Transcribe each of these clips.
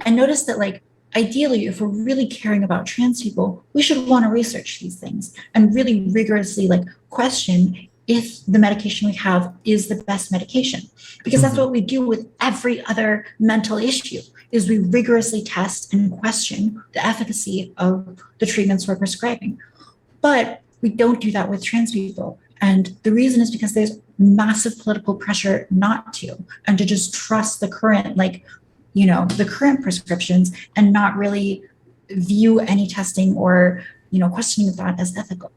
And notice that, like, ideally, if we're really caring about trans people, we should want to research these things and really rigorously, like, question if the medication we have is the best medication. Because that's what we do with every other mental issue, is we rigorously test and question the efficacy of the treatments we're prescribing. But we don't do that with trans people. And the reason is because there's massive political pressure not to, and to just trust the current, like, the current prescriptions and not really view any testing or, questioning of that as ethical.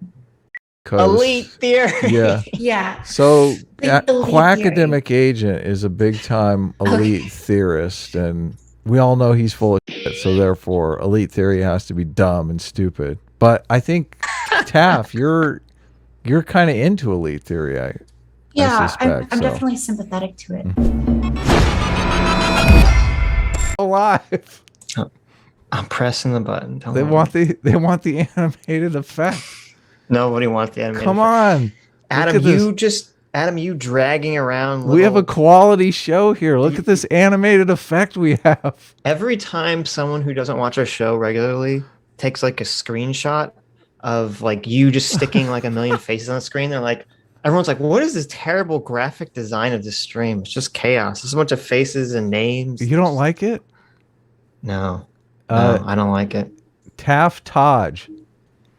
Elite theory. Yeah. Yeah. So Elite Quackademic Agent is a big time elite theorist, and we all know he's full of shit, so therefore elite theory has to be dumb and stupid. But I think, Taff, you're kind of into elite theory, I suspect. I'm definitely sympathetic to it. Alive. I'm pressing the button. They want the animated effect. Nobody wants the animated Come effect. on. Adam, you dragging around. We have a quality show here. Look at this animated effect we have. Every time someone who doesn't watch our show regularly takes like a screenshot of like you just sticking like a million faces on the screen, they're like, everyone's like, what is this terrible graphic design of this stream? It's just chaos. There's a bunch of faces and names. You don't like it? No, I don't like it. Taftaj.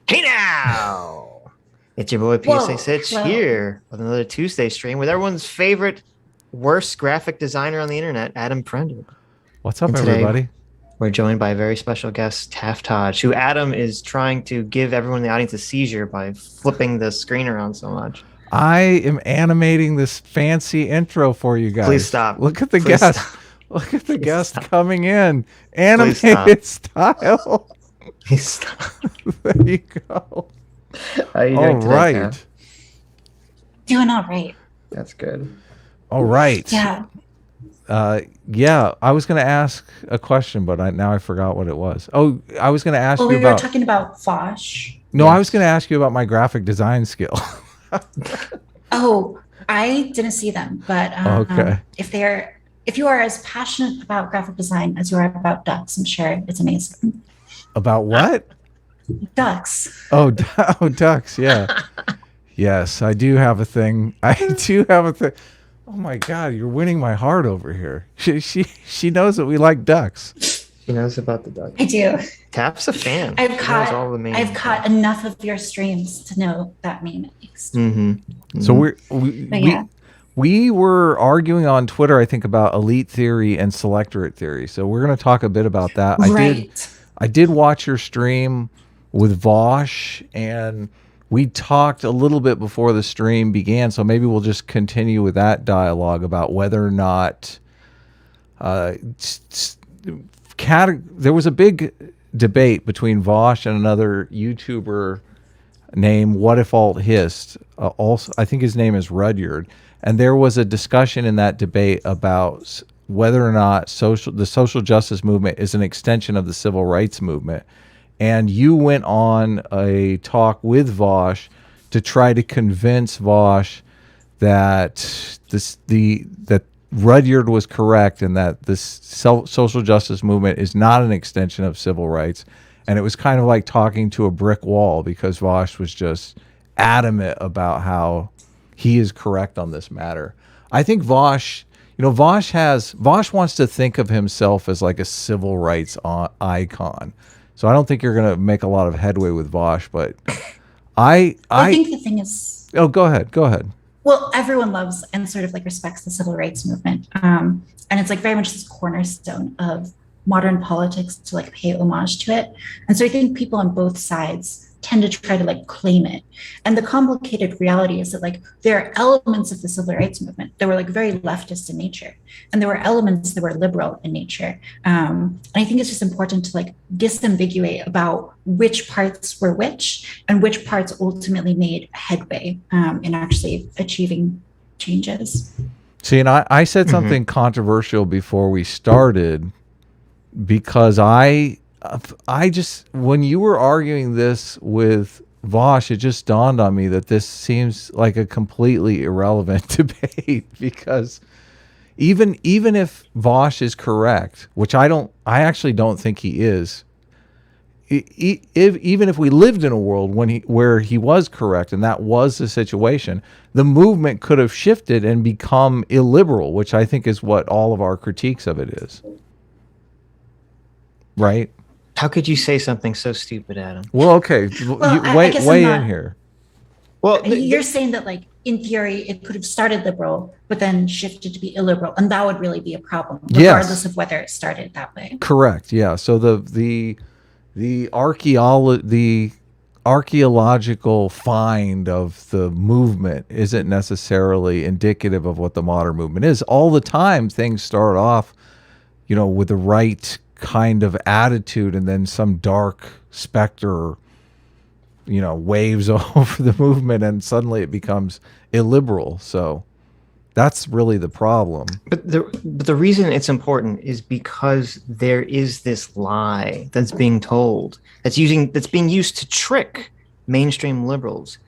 Hey now! It's your boy PSA Sitch here with another Tuesday stream with everyone's favorite worst graphic designer on the internet, Adam Prender. What's up, everybody? We're joined by a very special guest, Taftaj, who Adam is trying to give everyone in the audience a seizure by flipping the screen around so much. I am animating this fancy intro for you guys. Please stop. Look at the guest. Look at the guest coming in. Animated style. Please stop. There you go. How are you all doing today, right. Tam? Doing all right. That's good. All right. Yeah. Yeah, I was going to ask a question, but now I forgot what it was. Oh, I was going to ask you about... we were talking about Vaush. No, yes. I was going to ask you about my graphic design skill. Oh, I didn't see them, but okay. If you are as passionate about graphic design as you are about ducks, I'm sure it's amazing. About what? Ducks. Oh, ducks, yeah. Yes, I do have a thing. Oh my God, you're winning my heart over here. She knows that we like ducks. She knows about the ducks. I do. Tap's a fan. I've caught enough of your streams to know that meme at least. Mm-hmm. So we were arguing on Twitter, I think, about elite theory and selectorate theory. So we're going to talk a bit about that. I did watch your stream with Vaush, and we talked a little bit before the stream began, so maybe we'll just continue with that dialogue about whether or not there was a big debate between Vaush and another YouTuber named What If Alt Hist. Also, I think his name is Rudyard, and there was a discussion in that debate about whether or not the social justice movement is an extension of the civil rights movement. And you went on a talk with Vaush to try to convince Vaush that that Rudyard was correct and that this social justice movement is not an extension of civil rights. And it was kind of like talking to a brick wall because Vaush was just adamant about how he is correct on this matter. I think Vaush wants to think of himself as like a civil rights icon. So I don't think you're going to make a lot of headway with Vaush, but I think the thing is... Oh, go ahead. Well, everyone loves and sort of like respects the civil rights movement. And it's like very much this cornerstone of modern politics to like pay homage to it. And so I think people on both sides tend to try to like claim it. And the complicated reality is that like there are elements of the civil rights movement that were like very leftist in nature, and there were elements that were liberal in nature. And I think it's just important to like disambiguate about which parts were which and which parts ultimately made headway in actually achieving changes. See, and I said something controversial before we started because I just, when you were arguing this with Vaush, it just dawned on me that this seems like a completely irrelevant debate because even if Vaush is correct, which I actually don't think he is. Even if we lived in a world where he was correct and that was the situation, the movement could have shifted and become illiberal, which I think is what all of our critiques of it is. Right? How could you say something so stupid, Adam? Well, okay, weigh in here. Well, you're saying that, like, in theory, it could have started liberal, but then shifted to be illiberal, and that would really be a problem, regardless of whether it started that way. Correct. Yeah. So the archaeological find of the movement isn't necessarily indicative of what the modern movement is. All the time, things start off, with the right kind of attitude, and then some dark specter, waves over the movement, and suddenly it becomes illiberal. So that's really the problem. But the reason it's important is because there is this lie that's being told, that's being used to trick mainstream liberals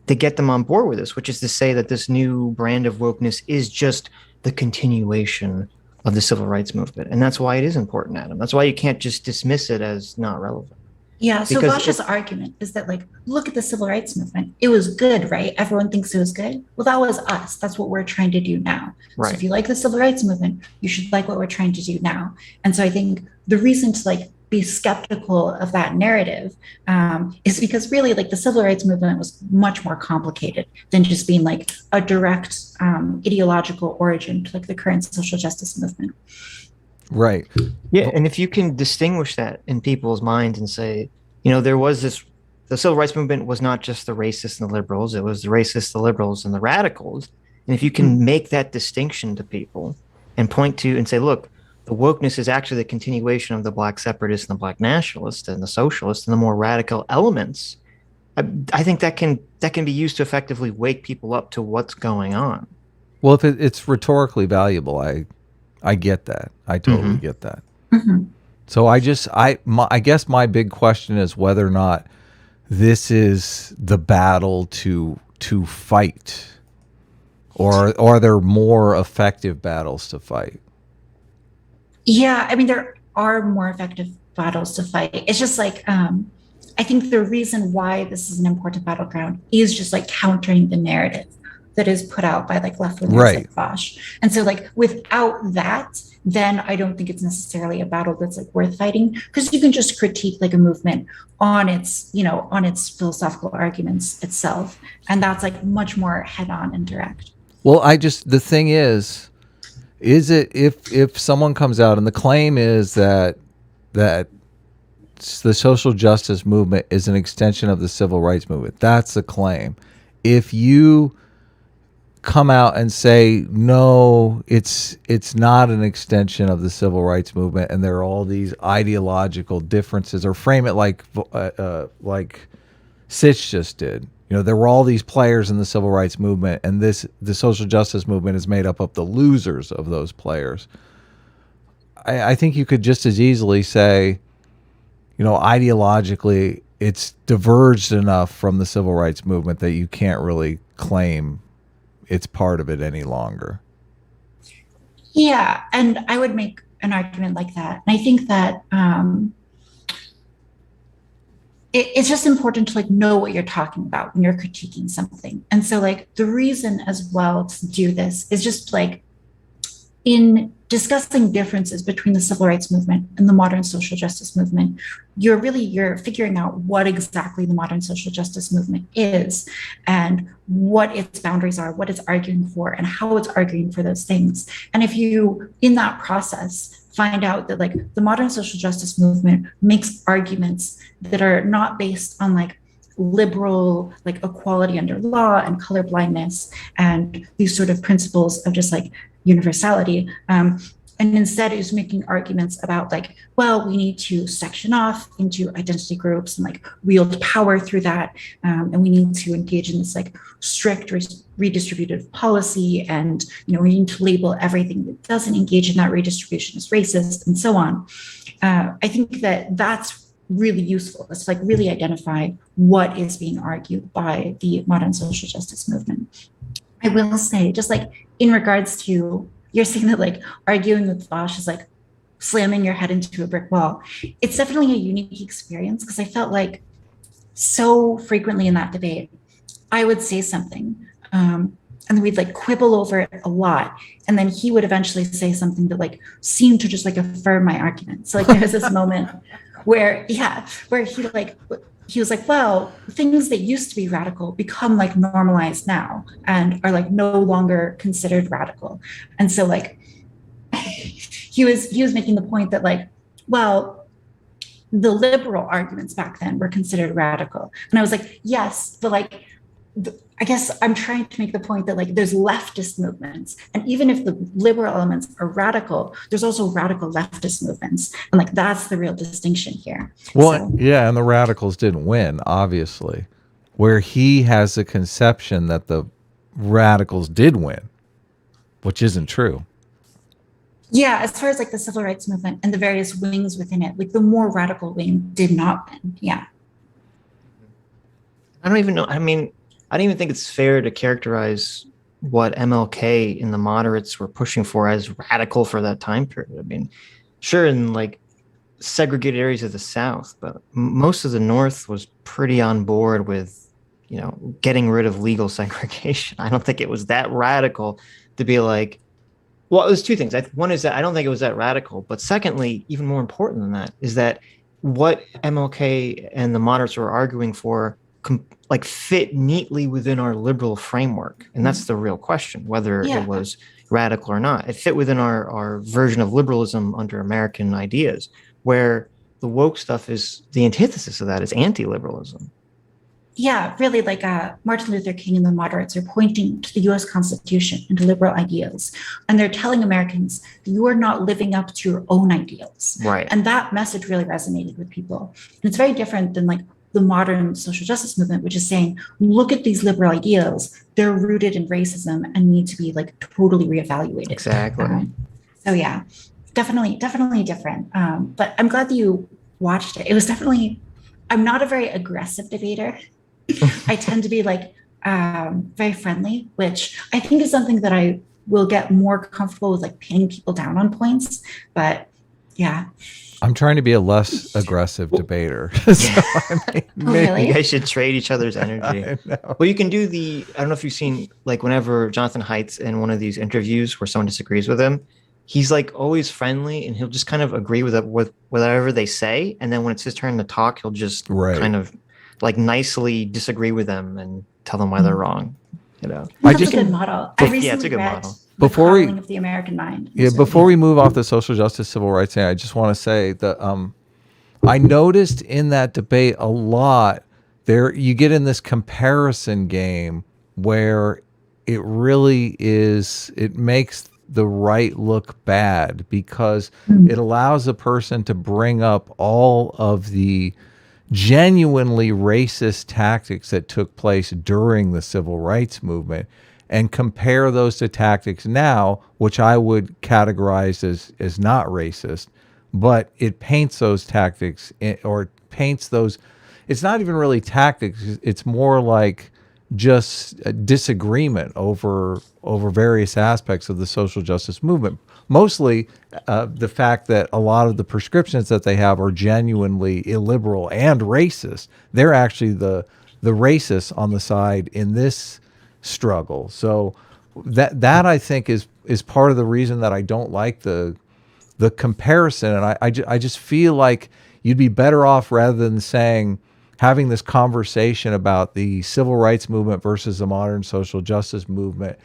to get them on board with this, which is to say that this new brand of wokeness is just the continuation of the civil rights movement. And that's why it is important, Adam. That's why you can't just dismiss it as not relevant. Yeah, so Vaush's argument is that, like, look at the civil rights movement. It was good, right? Everyone thinks it was good. Well, that was us. That's what we're trying to do now. Right. So if you like the civil rights movement, you should like what we're trying to do now. And so I think the reason to, like, be skeptical of that narrative is because really, like, the civil rights movement was much more complicated than just being like a direct ideological origin to, like, the current social justice movement. Right. Yeah, and if you can distinguish that in people's minds and say, there was the civil rights movement was not just the racists and the liberals, it was the racists, the liberals, and the radicals. And if you can make that distinction to people and point to and say, look, the wokeness is actually the continuation of the black separatists and the black nationalists and the socialists and the more radical elements, I think that can be used to effectively wake people up to what's going on. Well, if it's rhetorically valuable, I get that. I totally get that. Mm-hmm. So I guess my big question is whether or not this is the battle to fight, or are there more effective battles to fight? Yeah, I mean, there are more effective battles to fight. It's just like, I think the reason why this is an important battleground is just like countering the narrative that is put out by, like, left-wingers like Vaush. And so, like, without that, then I don't think it's necessarily a battle that's, like, worth fighting, because you can just critique, like, a movement on its, on its philosophical arguments itself. And that's, like, much more head-on and direct. Well, the thing is it if someone comes out and the claim is that the social justice movement is an extension of the civil rights movement, that's a claim. If you come out and say, no, it's not an extension of the civil rights movement, and there are all these ideological differences, or frame it like Sitch just did. There were all these players in the civil rights movement, and the social justice movement is made up of the losers of those players. I think you could just as easily say, ideologically, it's diverged enough from the civil rights movement that you can't really claim it's part of it any longer. Yeah, and I would make an argument like that. And I think that it's just important to, like, know what you're talking about when you're critiquing something. And so, like, the reason as well to do this is just, like, in discussing differences between the civil rights movement and the modern social justice movement, you're figuring out what exactly the modern social justice movement is and what its boundaries are, what it's arguing for, and how it's arguing for those things. And if you, in that process, find out that, like, the modern social justice movement makes arguments that are not based on, like, liberal, like, equality under law and colorblindness and these sort of principles of just, like, universality, and instead is making arguments about, like, well, we need to section off into identity groups and, like, wield power through that, and we need to engage in this, like, strict redistributive policy, and we need to label everything that doesn't engage in that redistribution as racist, and so on. I think that that's really useful. It's, like, really identify what is being argued by the modern social justice movement. I will say, just, like, in regards to you're saying that like arguing with Vaush is like slamming your head into a brick wall. It's definitely a unique experience because I felt like so frequently in that debate, I would say something, and we'd like quibble over it a lot. And then he would eventually say something that like seemed to just like affirm my argument. So like there was this moment where he was like, well, things that used to be radical become like normalized now and are like no longer considered radical. And so like he was making the point that like, well, the liberal arguments back then were considered radical. And I was like, yes, but like, I guess I'm trying to make the point that like there's leftist movements. And even if the liberal elements are radical, there's also radical leftist movements. And like that's the real distinction here. Well, yeah, and the radicals didn't win, obviously. Where he has the conception that the radicals did win, which isn't true. Yeah, as far as like the civil rights movement and the various wings within it, like the more radical wing did not win. Yeah. I don't even know. I mean, I don't even think it's fair to characterize what MLK and the moderates were pushing for as radical for that time period. I mean, sure, in like segregated areas of the South, but most of the North was pretty on board with, you know, getting rid of legal segregation. I don't think it was that radical to be like, well, it was two things. One is that I don't think it was that radical, but secondly, even more important than that, is that what MLK and the moderates were arguing for like fit neatly within our liberal framework. And that's the real question, whether it was radical or not. It fit within our version of liberalism under American ideas, where the woke stuff is the antithesis of that, is anti-liberalism. Yeah, really, like Martin Luther King and the moderates are pointing to the US Constitution and to liberal ideals. And they're telling Americans, you are not living up to your own ideals. Right. And that message really resonated with people. And it's very different than like the modern social justice movement, which is saying, look at these liberal ideals. They're rooted in racism and need to be like totally reevaluated. Exactly. So yeah, definitely different. But I'm glad that you watched it. It was definitely, I'm not a very aggressive debater. I tend to be like very friendly, which I think is something that I will get more comfortable with, like pinning people down on points. But yeah. I'm trying to be a less aggressive debater. So, I mean, really? You guys should trade each other's energy. Well, you can do I don't know if you've seen, like whenever Jonathan Haidt's in one of these interviews where someone disagrees with him, he's like always friendly and he'll just kind of agree with whatever they say. And then when it's his turn to talk, he'll just kind of like nicely disagree with them and tell them why they're wrong. You know, that's a good model. It's a good model. Before we of the American mind. Before we move off the social justice civil rights thing, I just want to say that I noticed in that debate a lot there you get in this comparison game where it really is, it makes the right look bad because it allows a person to bring up all of the genuinely racist tactics that took place during the civil rights movement and compare those to tactics now, which I would categorize as not racist, but it paints those tactics or paints those, it's not even really tactics, it's more like just a disagreement over various aspects of the social justice movement. Mostly the fact that a lot of the prescriptions that they have are genuinely illiberal and racist. They're actually the racists on the side in this struggle. So that I think is part of the reason that I don't like the comparison. And I just feel like you'd be better off, rather than having this conversation about the civil rights movement versus the modern social justice movement,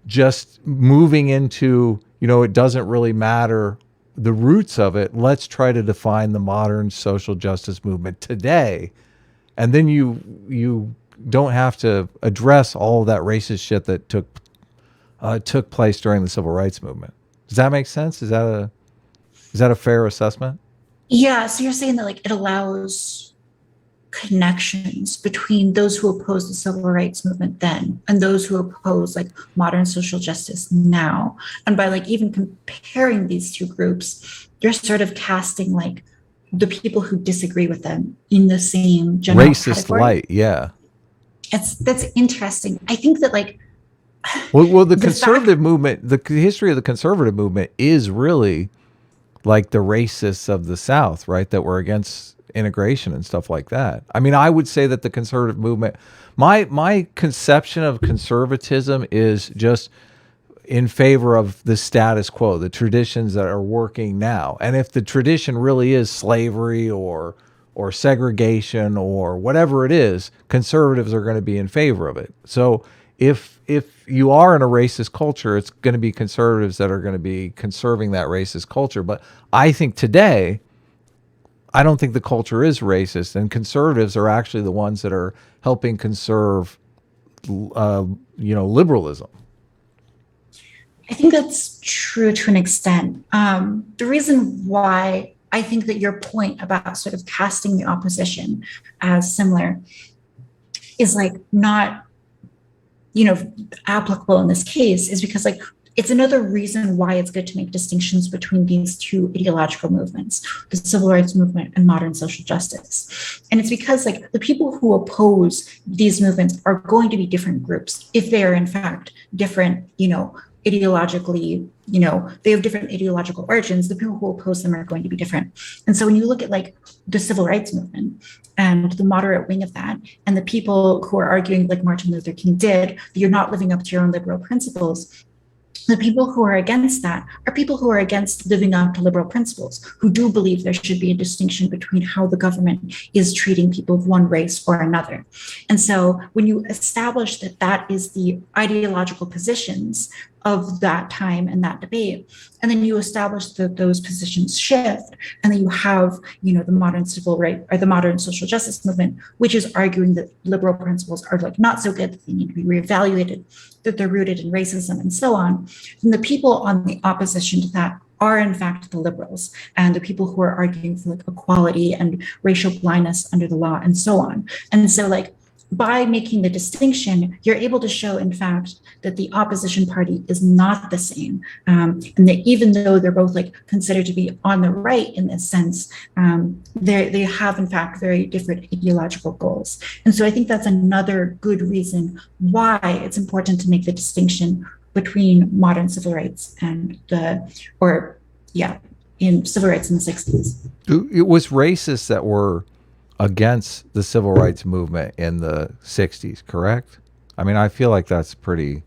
just moving into, it doesn't really matter the roots of it. Let's try to define the modern social justice movement today. And then you don't have to address all of that racist shit that took place during the civil rights movement. Does that make sense? Is that a fair assessment? Yeah. So you're saying that like it allows connections between those who oppose the civil rights movement then and those who oppose like modern social justice now. And by like even comparing these two groups, you're sort of casting like the people who disagree with them in the same general racist category. light. Yeah. That's interesting. I think that like Well, the The conservative movement, the history of the conservative movement is really like the racists of the South, right? That were against integration and stuff like that. I mean, I would say that the conservative movement, my conception of conservatism is just in favor of the status quo, the traditions that are working now. And if the tradition really is slavery or segregation or whatever it is, conservatives are going to be in favor of it. So if you are in a racist culture, it's going to be conservatives that are going to be conserving that racist culture. But I think today, I don't think the culture is racist, and conservatives are actually the ones that are helping conserve, liberalism. I think that's true to an extent. The reason why I think that your point about sort of casting the opposition as similar is like not, applicable in this case is because like it's another reason why it's good to make distinctions between these two ideological movements, the civil rights movement and modern social justice. And it's because like the people who oppose these movements are going to be different groups if they are in fact different, ideologically, they have different ideological origins. The people who oppose them are going to be different. And so when you look at like the civil rights movement and the moderate wing of that, and the people who are arguing like Martin Luther King did, that you're not living up to your own liberal principles, the people who are against that are people who are against living up to liberal principles, who do believe there should be a distinction between how the government is treating people of one race or another. And so when you establish that that is the ideological positions of that time and that debate, and then you establish that those positions shift, and then you have, the modern civil right or the modern social justice movement, which is arguing that liberal principles are like not so good, that they need to be reevaluated, that they're rooted in racism and so on. And the people on the opposition to that are in fact the liberals and the people who are arguing for like equality and racial blindness under the law and so on. And so like by making the distinction, you're able to show, in fact, that the opposition party is not the same, and that even though they're both like considered to be on the right in this sense, they have in fact very different ideological goals. And so I think that's another good reason why it's important to make the distinction between modern civil rights and in civil rights in the 60s. It was racists that were against the civil rights movement in the 60s, correct? I mean, I feel like that's pretty...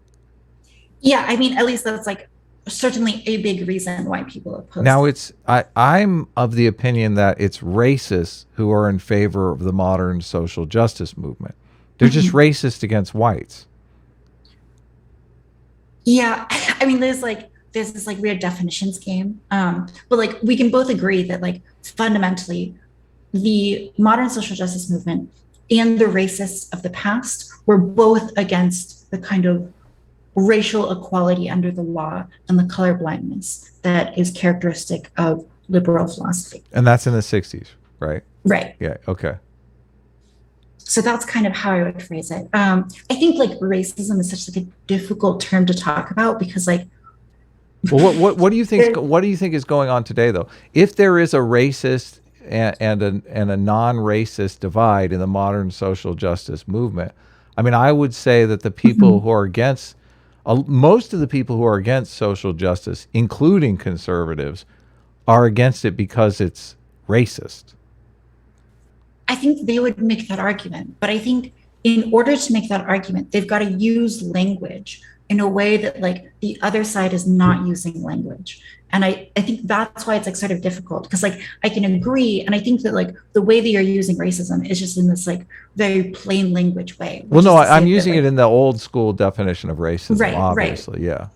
Yeah, I mean, at least that's like certainly a big reason why people oppose. Now I'm of the opinion that it's racists who are in favor of the modern social justice movement. They're just racist against whites. Yeah, I mean, there's this like weird definitions game, but like we can both agree that like fundamentally the modern social justice movement and the racists of the past were both against the kind of racial equality under the law and the colorblindness that is characteristic of liberal philosophy. And that's in the 60s, right? Right. Yeah, okay. So that's kind of how I would phrase it. I think like racism is such like a difficult term to talk about because like... Well, what do you think? What do you think is going on today, though? If there is a racist and a non-racist divide in the modern social justice movement, I mean, I would say that the people who are against, most of the people who are against social justice, including conservatives, are against it because it's racist. I think they would make that argument, but I think in order to make that argument, they've got to use language in a way that like the other side is not using language. And I think that's why it's like sort of difficult because like I can agree. And I think that like the way that you're using racism is just in this like very plain language way. Well, no, I'm using it in the old school definition of racism, right, obviously. Right. Yeah.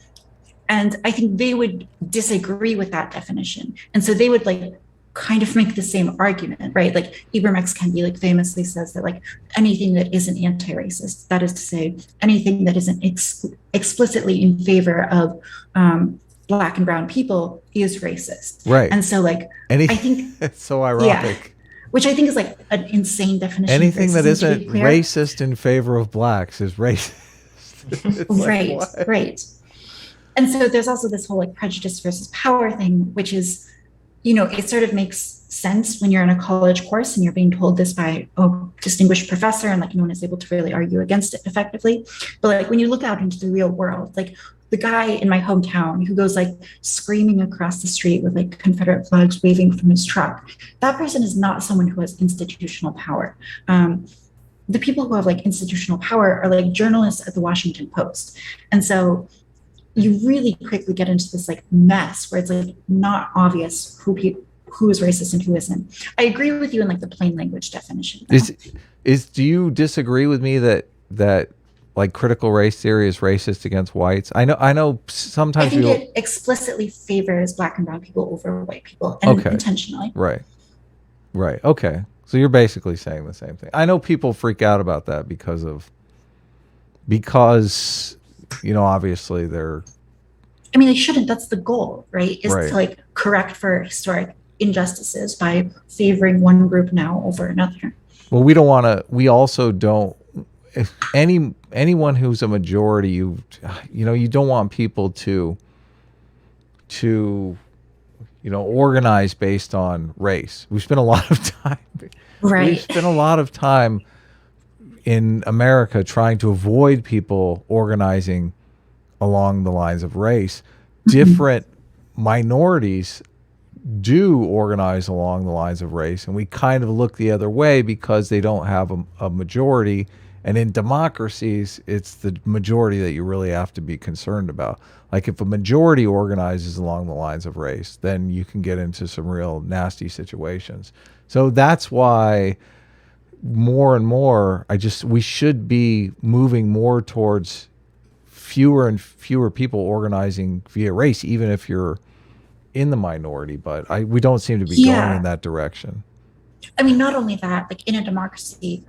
And I think they would disagree with that definition. And so they would like kind of make the same argument, right? Like Ibram X. Kendi like famously says that like anything that isn't anti-racist, that is to say anything that isn't explicitly in favor of Black and brown people is racist. Right. And so like I think it's so ironic. Yeah, which I think is like an insane definition. Anything that isn't racist in favor of blacks is racist. Right, like, right. And so there's also this whole like prejudice versus power thing, which is, it sort of makes sense when you're in a college course and you're being told this by a distinguished professor and like no one is able to really argue against it effectively. But like when you look out into the real world, like the guy in my hometown who goes like screaming across the street with like Confederate flags waving from his truck, that person is not someone who has institutional power. The people who have like institutional power are like journalists at the Washington Post. And so you really quickly get into this like mess where it's like not obvious who is racist and who isn't. I agree with you in like the plain language definition. Do you disagree with me that like critical race theory is racist against whites? I know sometimes I think it explicitly favors Black and brown people over white people, and intentionally. Right. Okay. So you're basically saying the same thing. I know people freak out about that because obviously they're. I mean, they shouldn't. That's the goal, right? Is to like correct for historic injustices by favoring one group now over another. Well, we don't want to. We also don't. If anyone who's a majority, you don't want people to organize based on race. We spend a lot of time. Right. We spend a lot of time in America trying to avoid people organizing along the lines of race. Different minorities do organize along the lines of race, and we kind of look the other way because they don't have a majority. And in democracies, it's the majority that you really have to be concerned about. Like if a majority organizes along the lines of race, then you can get into some real nasty situations. So that's why more and more, we should be moving more towards fewer and fewer people organizing via race, even if you're in the minority. But we don't seem to be going in that direction. I mean, not only that, like in a democracy,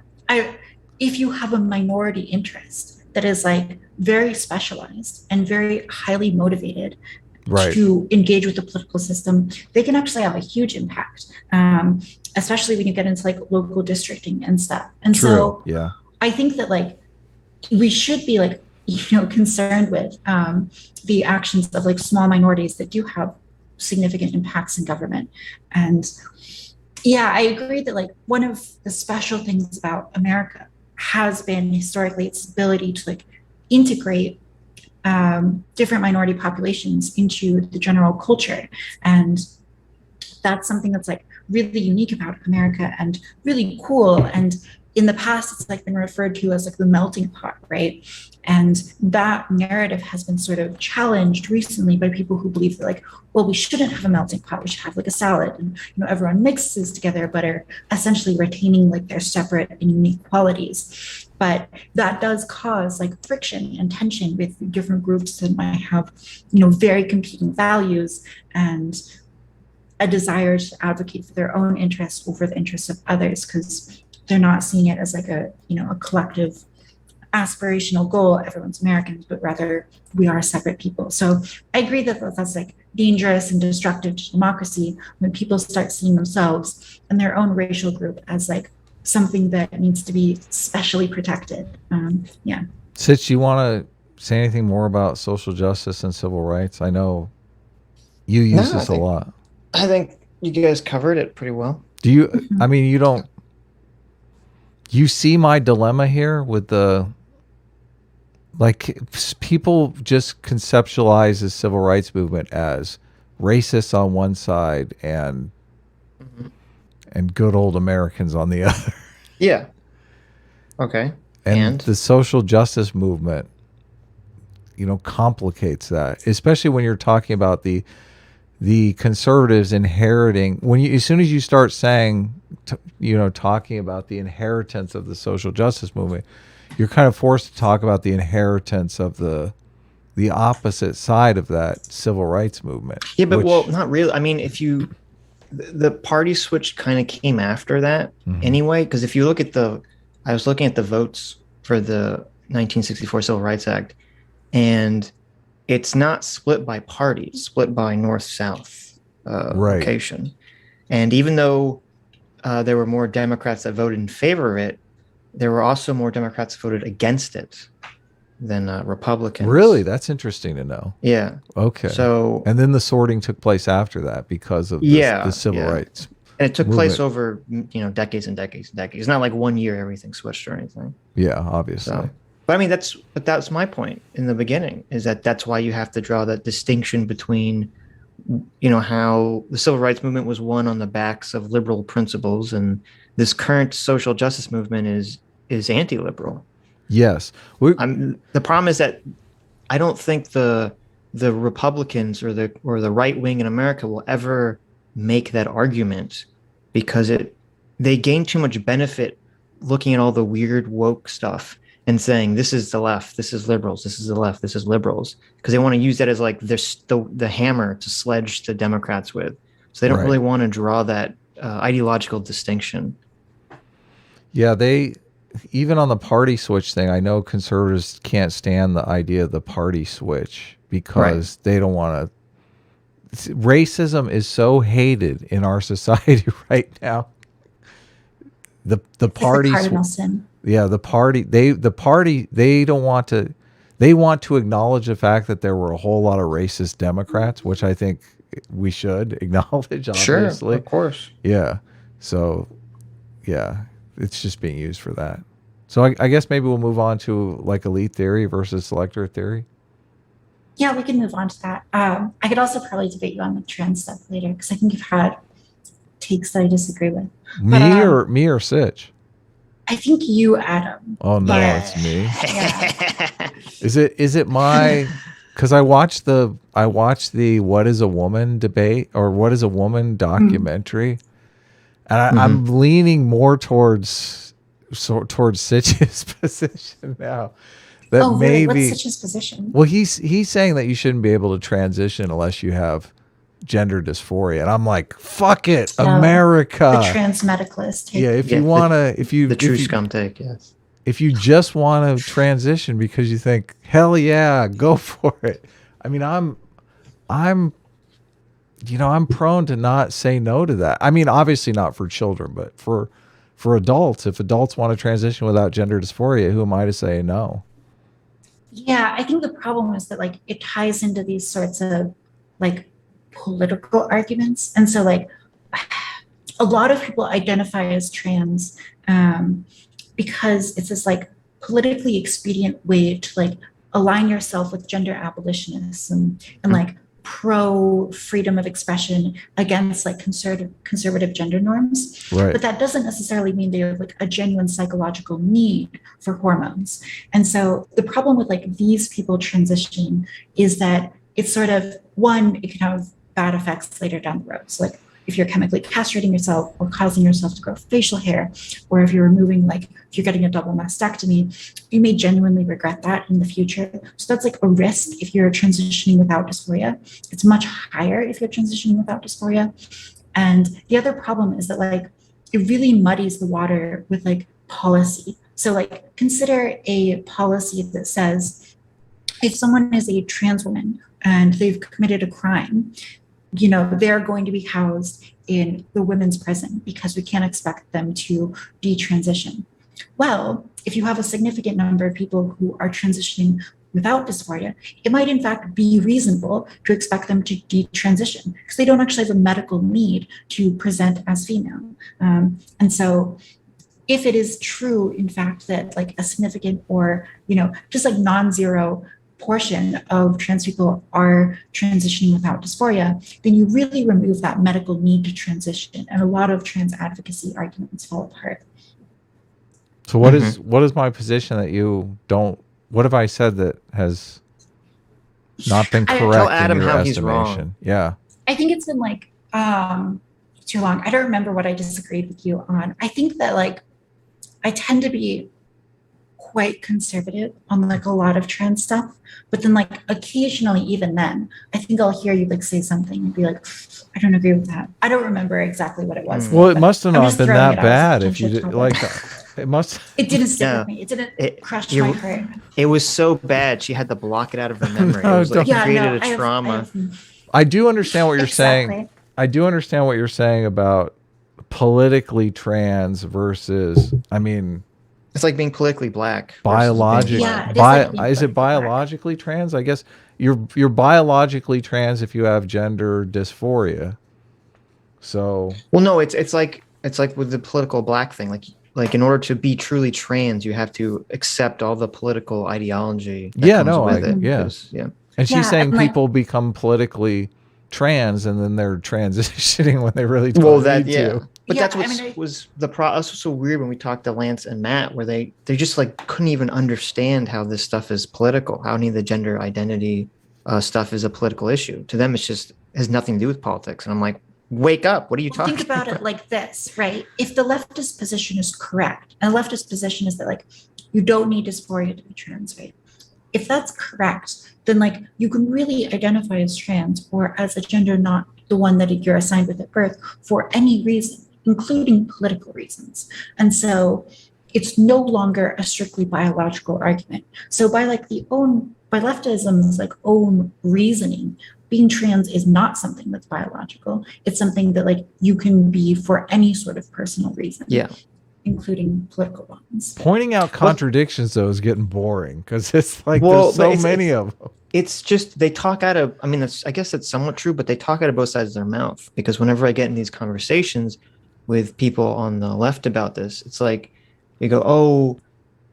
if you have a minority interest that is like very specialized and very highly motivated to engage with the political system, they can actually have a huge impact, especially when you get into like local districting and stuff. And so I think that like we should be like, concerned with the actions of like small minorities that do have significant impacts in government. And I agree that like one of the special things about America has been historically its ability to like integrate different minority populations into the general culture. And that's something that's like really unique about America and really cool. And in the past, it's like been referred to as like the melting pot, right? And that narrative has been sort of challenged recently by people who believe that like, well, we shouldn't have a melting pot. We should have like a salad, and everyone mixes together, but are essentially retaining like their separate and unique qualities. But that does cause like friction and tension with different groups that might have, very competing values and a desire to advocate for their own interests over the interests of others, because they're not seeing it as like a collective aspirational goal. Everyone's Americans, but rather we are separate people. So I agree that that's like dangerous and destructive to democracy when people start seeing themselves and their own racial group as like something that needs to be specially protected. Sitch, you want to say anything more about social justice and civil rights? I know you use this a lot. I think you guys covered it pretty well. Do you? I mean, you don't. You see my dilemma here with people just conceptualize the civil rights movement as racists on one side and good old Americans on the other. Yeah. Okay. And the social justice movement, complicates that, especially when you're talking about the conservatives inheriting. As soon as you start saying, talking about the inheritance of the social justice movement, you're kind of forced to talk about the inheritance of the opposite side of that civil rights movement. Yeah, but not really. I mean, the party switch kind of came after that anyway, because if you look at I was looking at the votes for the 1964 Civil Rights Act, and it's not split by party, it's split by north-south location. And even though there were more Democrats that voted in favor of it, there were also more Democrats that voted against it than Republicans. Really? That's interesting to know. Yeah. Okay. So, and then the sorting took place after that because of the civil rights. And it took place movement. over, decades and decades and decades. It's not like 1 year everything switched or anything. Yeah, obviously. So, but I mean, that's my point in the beginning, is that's why you have to draw that distinction between, how the civil rights movement was won on the backs of liberal principles, and this current social justice movement is anti-liberal. Yes. The problem is that I don't think the Republicans or the right wing in America will ever make that argument, because they gain too much benefit looking at all the weird woke stuff and saying this is the left, this is liberals, this is the left, this is liberals, because they want to use that as like the hammer to sledge the Democrats with. So they don't really want to draw that ideological distinction. Yeah, even on the party switch thing, I know conservatives can't stand the idea of the party switch because they don't want to. Racism is so hated in our society right now. The party, the party, they don't want to. They want to acknowledge the fact that there were a whole lot of racist Democrats, which I think we should acknowledge. Obviously, sure, of course, yeah. So, yeah, it's just being used for that. So I guess maybe we'll move on to like elite theory versus selector theory. Yeah, we can move on to that. I could also probably debate you on the trans stuff later, because I think you've had takes that I disagree with. Me or Sitch? I think you, Adam. Oh no, it's me. Yeah. Is it my? Because I watched the What is a Woman debate, or What is a Woman documentary, and I'm leaning more towards Sitch's position now. That maybe what's Sitch's position? Well, he's saying that you shouldn't be able to transition unless you have gender dysphoria, and I'm like, fuck it, America. The trans medicalist. Yeah, if you wanna, the true scum take, yes. If you just want to transition because you think, hell yeah, go for it. I mean, I'm prone to not say no to that. I mean, obviously not for children, but for adults. If adults want to transition without gender dysphoria, who am I to say no? Yeah, I think the problem is that like it ties into these sorts of like political arguments. And so like a lot of people identify as trans because it's this like politically expedient way to like align yourself with gender abolitionists and like pro freedom of expression against like conservative gender norms. Right. But that doesn't necessarily mean they have like a genuine psychological need for hormones. And so the problem with like these people transitioning is that it's sort of, one, it can have bad effects later down the road. So like if you're chemically castrating yourself or causing yourself to grow facial hair, or if you're removing, like if you're getting a double mastectomy, you may genuinely regret that in the future. So that's like a risk if you're transitioning without dysphoria. It's much higher if you're transitioning without dysphoria. And the other problem is that like it really muddies the water with like policy. So like consider a policy that says if someone is a trans woman and they've committed a crime, they're going to be housed in the women's prison because we can't expect them to detransition. Well, if you have a significant number of people who are transitioning without dysphoria, it might in fact be reasonable to expect them to detransition because they don't actually have a medical need to present as female. And so if it is true, in fact, that like a significant or, just like non-zero portion of trans people are transitioning without dysphoria, then you really remove that medical need to transition, and a lot of trans advocacy arguments fall apart. So what is my position that you don't? What have I said that has not been correct tell Adam in your how estimation? He's wrong. Yeah, I think it's been like too long. I don't remember what I disagreed with you on. I think that like I tend to be quite conservative on like a lot of trans stuff, but then like occasionally, even then, I think I'll hear you like say something and be like, I don't agree with that. I don't remember exactly what it was. Well, it must have not been that bad if you did like. It must. It didn't stick with me. It didn't crush my heart. It was so bad she had to block it out of her memory. It was like created a trauma. I do understand what you're saying. I do understand what you're saying about politically trans versus. I mean, it's like being politically black. Biologically, is it biologically trans? I guess you're biologically trans if you have gender dysphoria. So Well, no, it's like with the political black thing. Like in order to be truly trans, you have to accept all the political ideology that yeah, comes no, with it. yeah. Because yeah. And she's Yeah, saying and like, people become politically trans and then they're transitioning when they really Well, don't that need yeah, to. but yeah, that's I what mean, I, was the pro. That's what's so weird when we talked to Lance and Matt, where they just like couldn't even understand how this stuff is political. How any of the gender identity stuff is a political issue. To them, it's just has nothing to do with politics. And I'm like, wake up! What are you well, think talking about it about? like this, right? If the leftist position is correct, and the leftist position is that like you don't need dysphoria to be trans, right? If that's correct, then like you can really identify as trans or as a gender not the one that you're assigned with at birth for any reason, including political reasons. And so it's no longer a strictly biological argument. So by leftism's like own reasoning, being trans is not something that's biological. It's something that like you can be for any sort of personal reason, Yeah. including political ones. Pointing out Well, contradictions though is getting boring because it's like well, there's but so it's many of them. it's just they talk out of. I mean, that's I guess that's somewhat true, but they talk out of both sides of their mouth. Because whenever I get in these conversations with people on the left about this, it's like you go, oh,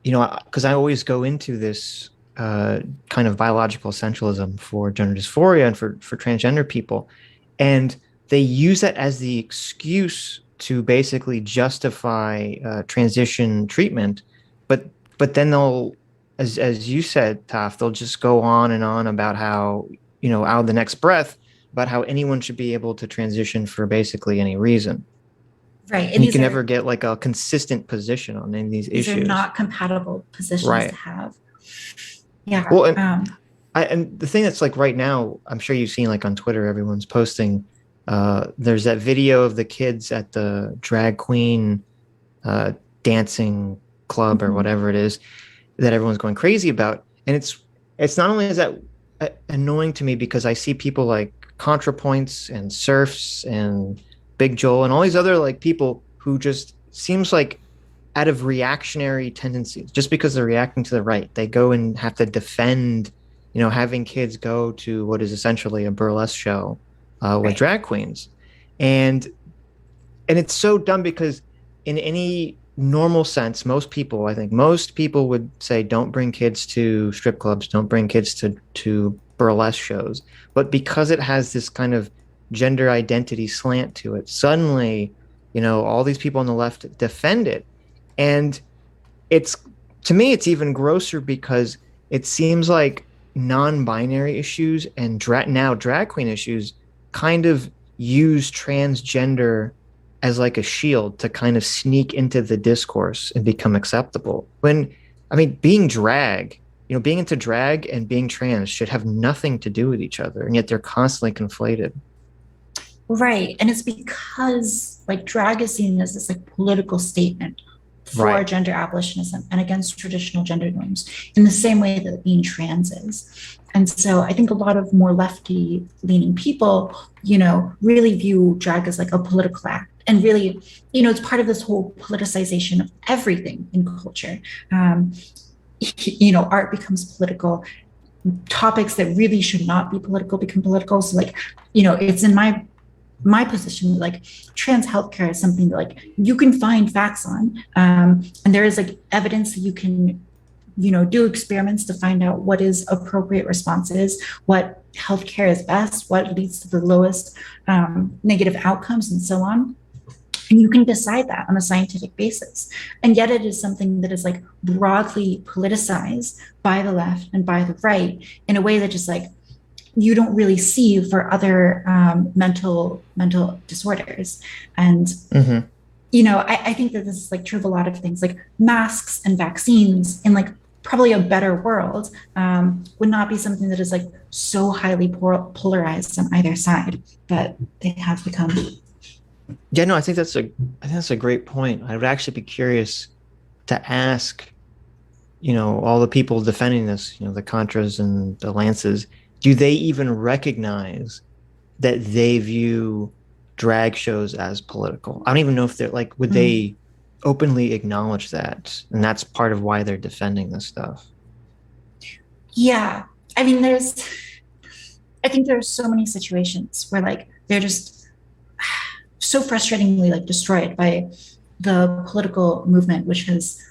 because I always go into this kind of biological essentialism for gender dysphoria and for transgender people, and they use that as the excuse to basically justify transition treatment, but then they'll, as you said, Taf, they'll just go on and on about how out of the next breath about how anyone should be able to transition for basically any reason. Right. And you can never get like a consistent position on any of these these issues. are not compatible positions Right. to have. Yeah. Well, and the thing that's like right now, I'm sure you've seen like on Twitter, everyone's posting. There's that video of the kids at the drag queen dancing club or whatever it is that everyone's going crazy about. And it's not only is that annoying to me because I see people like ContraPoints and Surfs and Big Joel and all these other like people who just seems like out of reactionary tendencies, just because they're reacting to the right, they go and have to defend, having kids go to what is essentially a burlesque show with drag queens, and it's so dumb because in any normal sense, most people would say, don't bring kids to strip clubs, don't bring kids to burlesque shows. But because it has this kind of gender identity slant to it, suddenly, all these people on the left defend it. And to me, it's even grosser because it seems like non-binary issues and drag queen issues kind of use transgender as like a shield to kind of sneak into the discourse and become acceptable. When, I mean, being into drag and being trans should have nothing to do with each other, and yet they're constantly conflated. Right. And it's because like drag is seen as this like political statement for gender abolitionism and against traditional gender norms in the same way that being trans is. And so I think a lot of more lefty leaning people, really view drag as like a political act. And really, it's part of this whole politicization of everything in culture. Art becomes political. Topics that really should not be political become political. So like, it's in my position, like trans healthcare is something that like you can find facts on, and there is like evidence that you can do experiments to find out what is appropriate responses, what healthcare is best, what leads to the lowest negative outcomes, and so on. And you can decide that on a scientific basis. And yet it is something that is like broadly politicized by the left and by the right in a way that just like you don't really see for other mental disorders. And I think that this is like true of a lot of things, like masks and vaccines in like probably a better world would not be something that is like so highly polarized on either side, but they have become. Yeah, no, I think that's a great point. I would actually be curious to ask, all the people defending this, the Contras and the Lances, do they even recognize that they view drag shows as political? I don't even know if they're like, would they openly acknowledge that? And that's part of why they're defending this stuff. Yeah. I mean, I think there's so many situations where like they're just, so frustratingly like destroyed by the political movement, which has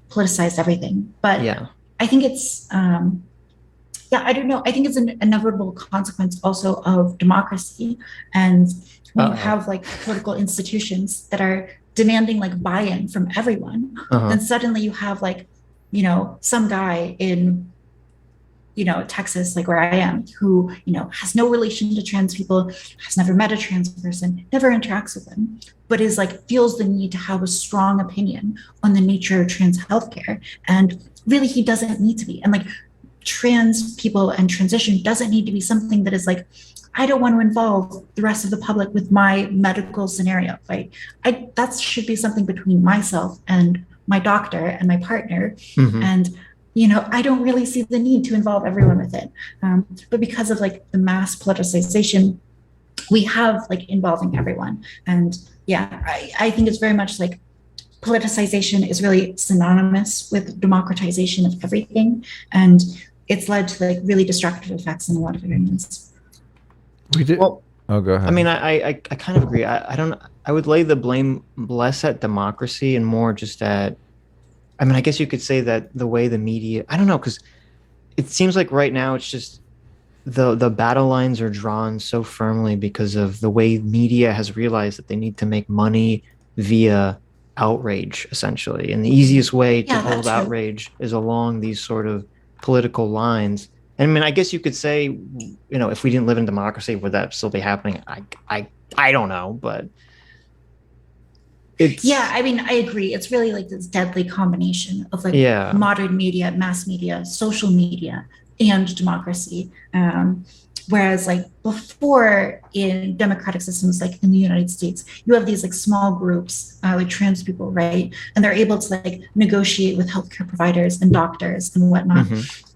politicized everything. But Yeah. I think it's yeah, I don't know. I think it's an inevitable consequence also of democracy. And when you have like political institutions that are demanding like buy-in from everyone, then suddenly you have like, you know, some guy in, you know, Texas, like where I am, who, you know, has no relation to trans people, has never met a trans person, never interacts with them, but is like feels the need to have a strong opinion on the nature of trans healthcare. And really, he doesn't need to be. And like trans people and transition doesn't need to be something that is like, I don't want to involve the rest of the public with my medical scenario, right? That should be something between myself and my doctor and my partner. And you know, I don't really see the need to involve everyone with it. But because of like the mass politicization, we have like involving everyone. And yeah, I think it's very much like politicization is really synonymous with democratization of everything. And it's led to like really destructive effects in a lot of areas. We did. Well, oh, go ahead. I mean, I kind of agree. I don't. I would lay the blame less at democracy and more just at. I mean, I guess you could say that the way the media. I don't know, because it seems like right now it's just the battle lines are drawn so firmly because of the way media has realized that they need to make money via outrage, essentially, and the easiest way to hold outrage is along these sort of political lines. And I mean, I guess you could say, you know, if we didn't live in democracy, would that still be happening? I don't know, but it's yeah. I mean, I agree. It's really like this deadly combination of like modern media, mass media, social media, and democracy. Whereas like before in democratic systems, like in the United States, you have these like small groups, like trans people, right? And they're able to like negotiate with healthcare providers and doctors and whatnot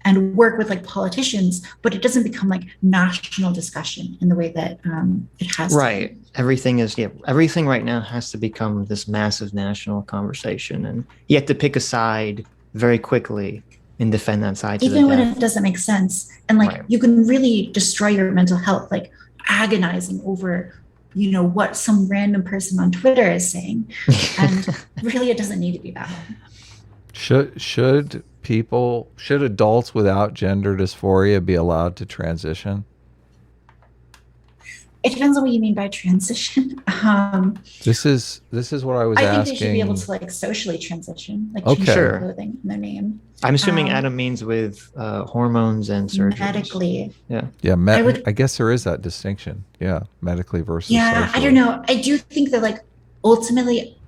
and work with like politicians, but it doesn't become like national discussion in the way that it has. Right. To. Everything right now has to become this massive national conversation, and you have to pick a side very quickly and defend that side to even the when death. It doesn't make sense. And like you can really destroy your mental health, like agonizing over, you know, what some random person on Twitter is saying. And really it doesn't need to be that way. Should adults without gender dysphoria be allowed to transition? It depends on what you mean by transition. This is what I was asking. I think they should be able to like socially transition, like change their clothing and their name. I'm assuming Adam means with hormones and surgery. Medically. Yeah. I guess there is that distinction. Yeah. Medically versus socially. I don't know. I do think that like ultimately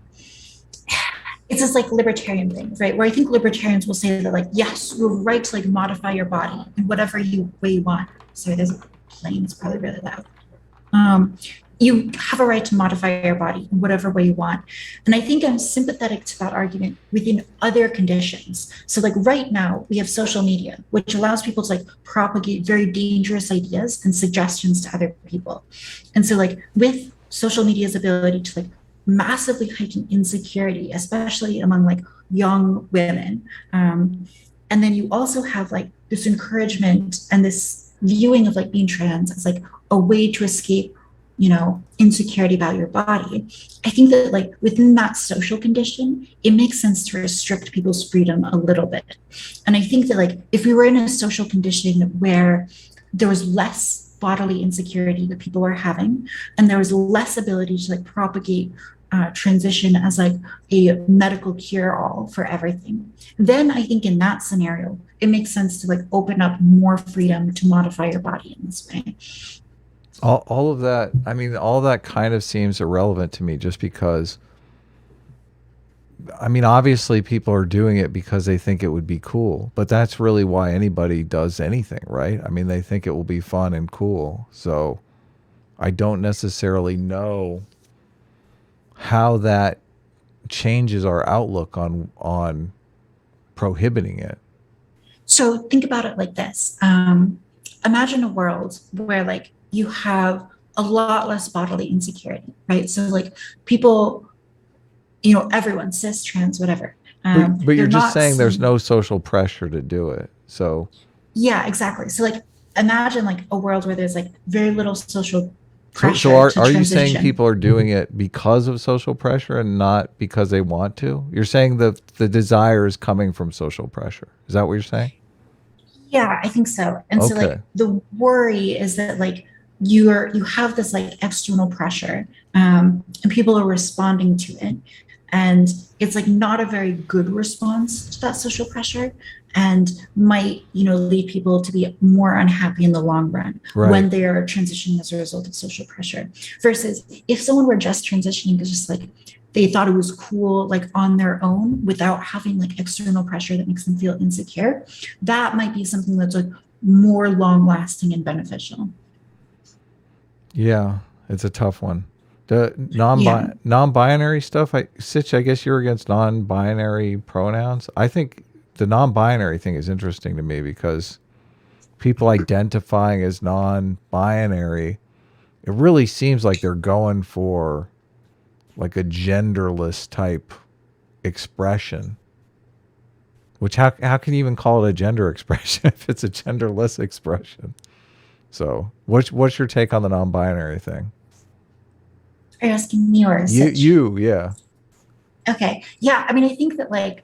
it's this like libertarian thing, right? Where I think libertarians will say that like, yes, you're right to like modify your body in whatever way you want. So there's a plane, it's probably really loud. You have a right to modify your body in whatever way you want. And I think I'm sympathetic to that argument within other conditions. So like right now we have social media, which allows people to like propagate very dangerous ideas and suggestions to other people. And so like with social media's ability to like massively heighten insecurity, especially among like young women. And then you also have like this encouragement and this viewing of like being trans as like a way to escape, you know, insecurity about your body. I think that like within that social condition, it makes sense to restrict people's freedom a little bit. And I think that like if we were in a social condition where there was less bodily insecurity that people were having, and there was less ability to like propagate transition as like a medical cure-all for everything, then I think in that scenario, it makes sense to like open up more freedom to modify your body in this way. All of that, I mean, all that kind of seems irrelevant to me just because, I mean, obviously people are doing it because they think it would be cool, but that's really why anybody does anything, right? I mean, they think it will be fun and cool. So I don't necessarily know how that changes our outlook on prohibiting it. So think about it like this. Imagine a world where like you have a lot less bodily insecurity, right? So like people, you know, everyone, cis, trans, whatever. But you're just saying there's no social pressure to do it. So yeah, exactly. So like imagine like a world where there's like very little social pressure So to are you saying transition. people are doing it because of social pressure and not because they want to? You're saying the desire is coming from social pressure. Is that what you're saying? Yeah, I think so. And so Okay. like the worry is that like you have this like external pressure, and people are responding to it. And it's like not a very good response to that social pressure, and might, lead people to be more unhappy in the long run Right. when they are transitioning as a result of social pressure. Versus if someone were just transitioning because just like they thought it was cool like on their own without having like external pressure that makes them feel insecure, that might be something that's like more long lasting and beneficial. Yeah, it's a tough one. The Yeah. non-binary stuff. Sitch, I guess you're against non-binary pronouns. I think the non-binary thing is interesting to me because people identifying as non-binary, it really seems like they're going for like a genderless type expression. Which how can you even call it a gender expression if it's a genderless expression? So what's your take on the non-binary thing? Are you asking me or Sitch? Yeah. Okay. Yeah. I mean, I think that like,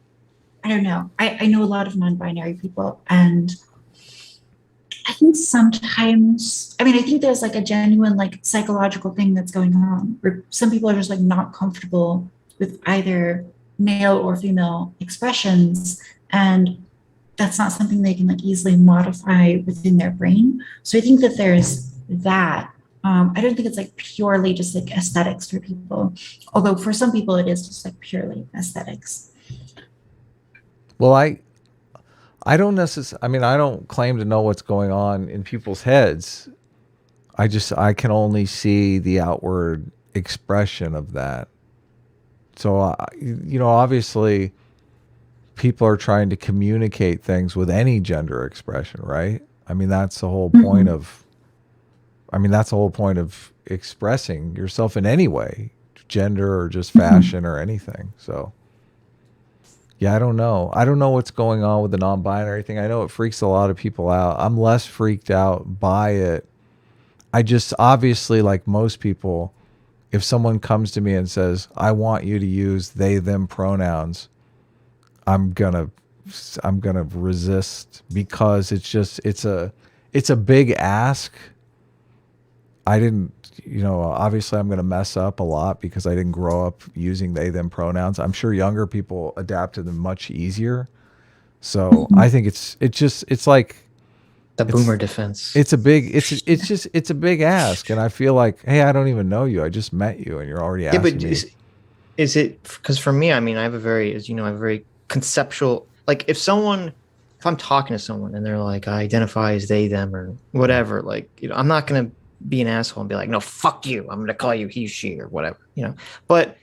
I don't know. I know a lot of non-binary people, and I think sometimes, I mean, I think there's like a genuine like psychological thing that's going on where some people are just like not comfortable with either male or female expressions. And that's not something they can like easily modify within their brain. So I think that there's that. I don't think it's like purely just like aesthetics for people, although for some people it is just like purely aesthetics. Well, I don't necessarily. I mean, I don't claim to know what's going on in people's heads. I can only see the outward expression of that. So, obviously, people are trying to communicate things with any gender expression, right? I mean, that's the whole point Mhm. of. I mean, that's the whole point of expressing yourself in any way, gender or just Mhm. fashion or anything. So, yeah, I don't know. I don't know what's going on with the non-binary thing. I know it freaks a lot of people out. I'm less freaked out by it. I just obviously, like most people, if someone comes to me and says, "I want you to use they them pronouns," I'm gonna I'm gonna resist because it's a big ask. I didn't, obviously I'm going to mess up a lot because I didn't grow up using they them pronouns. I'm sure younger people adapt to them much easier. So I Mhm. think it's like The it's boomer defense. it's a big it's a big ask, and I feel like, hey, I don't even know you. I just met you, and you're already Yeah, but asking me. is it because for me, I mean, I have a very, as you know, I have a very conceptual, like if I'm talking to someone and they're like, I identify as they, them, or whatever, like, I'm not going to be an asshole and be like, no, fuck you. I'm going to call you he, she, or whatever. But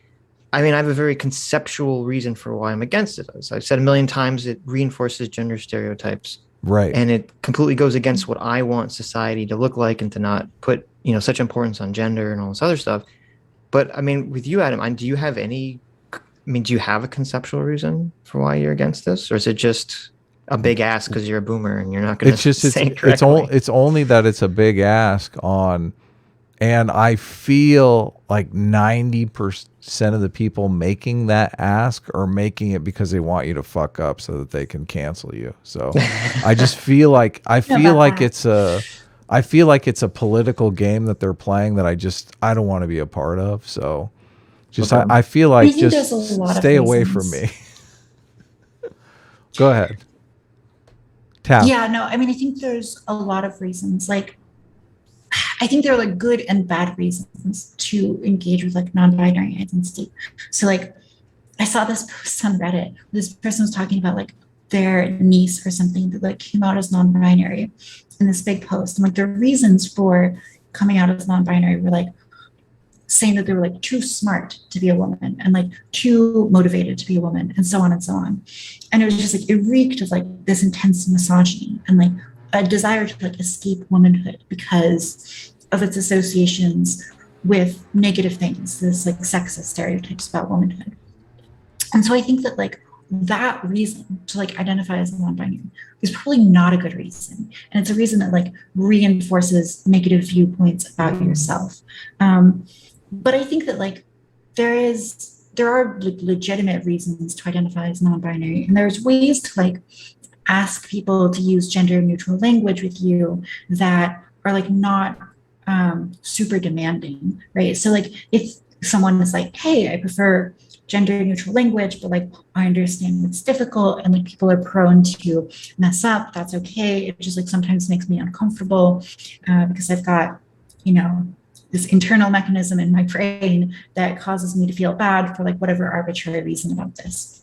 I mean, I have a very conceptual reason for why I'm against it. As I've said a million times, it reinforces gender stereotypes, Right. and it completely goes against what I want society to look like and to not put, such importance on gender and all this other stuff. But I mean, with you, Adam, do you have any? I mean, do you have a conceptual reason for why you're against this, or is it just a big ass because you're a boomer and you're not going It's to just say it correctly? it's only that it's a big ask on. And I feel like 90% of the people making that ask are making it because they want you to fuck up so that they can cancel you. So I just feel like Know about that. I feel like it's a political game that they're playing that I don't want to be a part of. So just Okay. I feel I like think there's a just lot of stay away from reasons. me. Go ahead. Taf. Yeah, no, I mean, I think there's a lot of reasons. Like, I think there are like good and bad reasons to engage with like non-binary identity. So like I saw this post on Reddit. This person was talking about like their niece or something that like came out as non-binary in this big post. And like the reasons for coming out as non-binary were like saying that they were like too smart to be a woman and like too motivated to be a woman and so on and so on. And it was just like it reeked of like this intense misogyny and like a desire to like escape womanhood because of its associations with negative things, this like sexist stereotypes about womanhood. And so I think that like that reason to like identify as non-binary is probably not a good reason, and it's a reason that like reinforces negative viewpoints about yourself. But I think that like there are like legitimate reasons to identify as non-binary, and there's ways to like ask people to use gender neutral language with you that are like not super demanding, right? So like if someone is like, hey, I prefer gender neutral language, but like I understand it's difficult and like people are prone to mess up, that's okay. It just like sometimes makes me uncomfortable because I've got, you know, this internal mechanism in my brain that causes me to feel bad for like whatever arbitrary reason about this.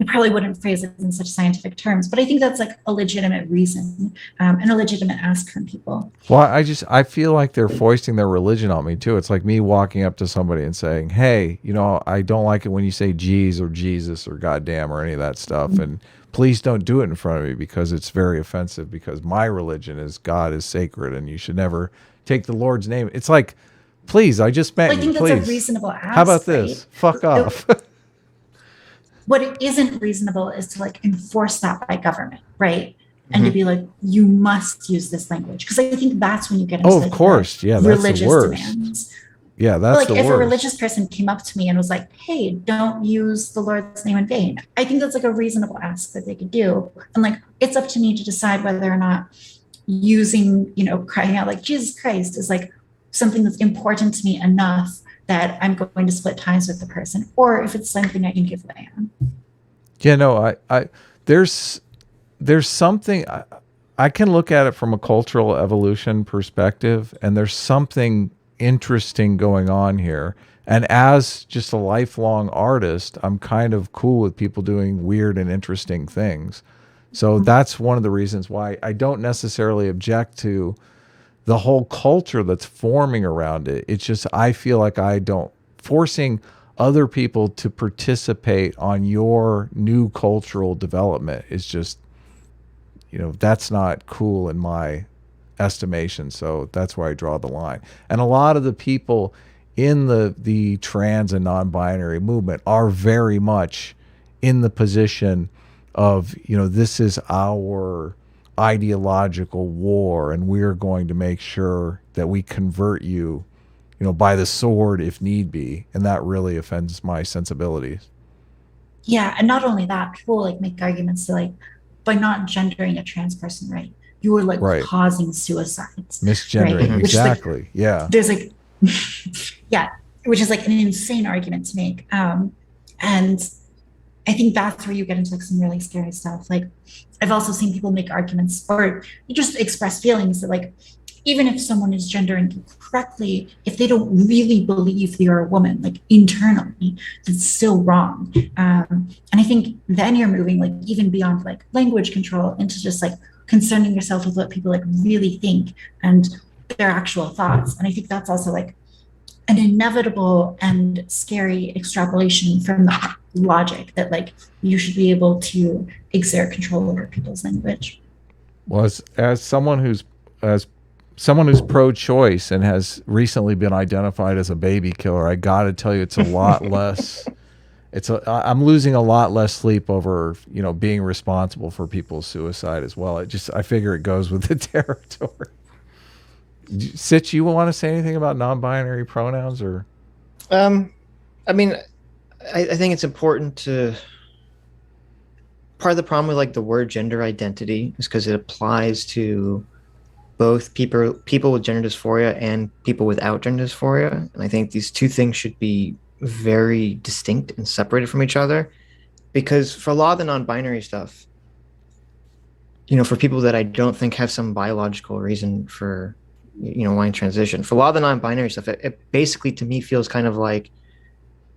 I probably wouldn't phrase it in such scientific terms, but I think that's like a legitimate reason and a legitimate ask from people. Well, I feel like they're foisting their religion on me too. It's like me walking up to somebody and saying, hey, you know, I don't like it when you say geez or Jesus or goddamn or any of that stuff. Mm-hmm. And please don't do it in front of me because it's very offensive, because my religion is God is sacred and you should never take the Lord's name. It's like, please, I just met Well, I you. think that's Please. a reasonable ask. How about this? Right? Fuck off. What it isn't reasonable is to like enforce that by government, right? And to be like, you must use this language, because I think that's when you get into of course, yeah, that's religious the worst. demands. Yeah, that's like the if worst. a religious person came up to me and was like, hey, don't use the Lord's name in vain, I think that's like a reasonable ask that they could do. And like it's up to me to decide whether or not using, you know, crying out like Jesus Christ is like something that's important to me enough that I'm going to split ties with the person, or if it's something I can give away on. Yeah, no, I there's something I can look at it from a cultural evolution perspective, and there's something interesting going on here. And as just a lifelong artist, I'm kind of cool with people doing weird and interesting things. So that's one of the reasons why I don't necessarily object to the whole culture that's forming around it. It's just I feel like I don't forcing other people to participate on your new cultural development is just, you know, that's not cool in my estimation. So that's where I draw the line. And a lot of the people in the trans and non-binary movement are very much in the position of, you know, this is our ideological war and we're going to make sure that we convert you, you know, by the sword if need be. And that really offends my sensibilities. Yeah, and not only that, people like make arguments to like, by not gendering a trans person, right, you were like Right. causing suicides. Misgendering, right? exactly. Like, yeah. There's like, yeah, which is like an insane argument to make. And I think that's where you get into like some really scary stuff. Like I've also seen people make arguments or just express feelings that like, even if someone is gendering correctly, if they don't really believe you're a woman, like internally, that's still wrong. And I think then you're moving like even beyond like language control into just like concerning yourself with what people like really think and their actual thoughts. And I think that's also like an inevitable and scary extrapolation from the logic that like you should be able to exert control over people's language. Well, as someone who's pro-choice and has recently been identified as a baby killer, I got to tell you, it's a lot less. I'm losing a lot less sleep over, you know, being responsible for people's suicide as well. I figure it goes with the territory. Sitch, you want to say anything about non-binary pronouns or? I mean, I think it's important to. Part of the problem with like the word gender identity is because it applies to both people with gender dysphoria and people without gender dysphoria. And I think these two things should be very distinct and separated from each other, because for a lot of the non-binary stuff, you know, for people that I don't think have some biological reason for, you know, wanting transition, for a lot of the non-binary stuff, it basically to me feels kind of like,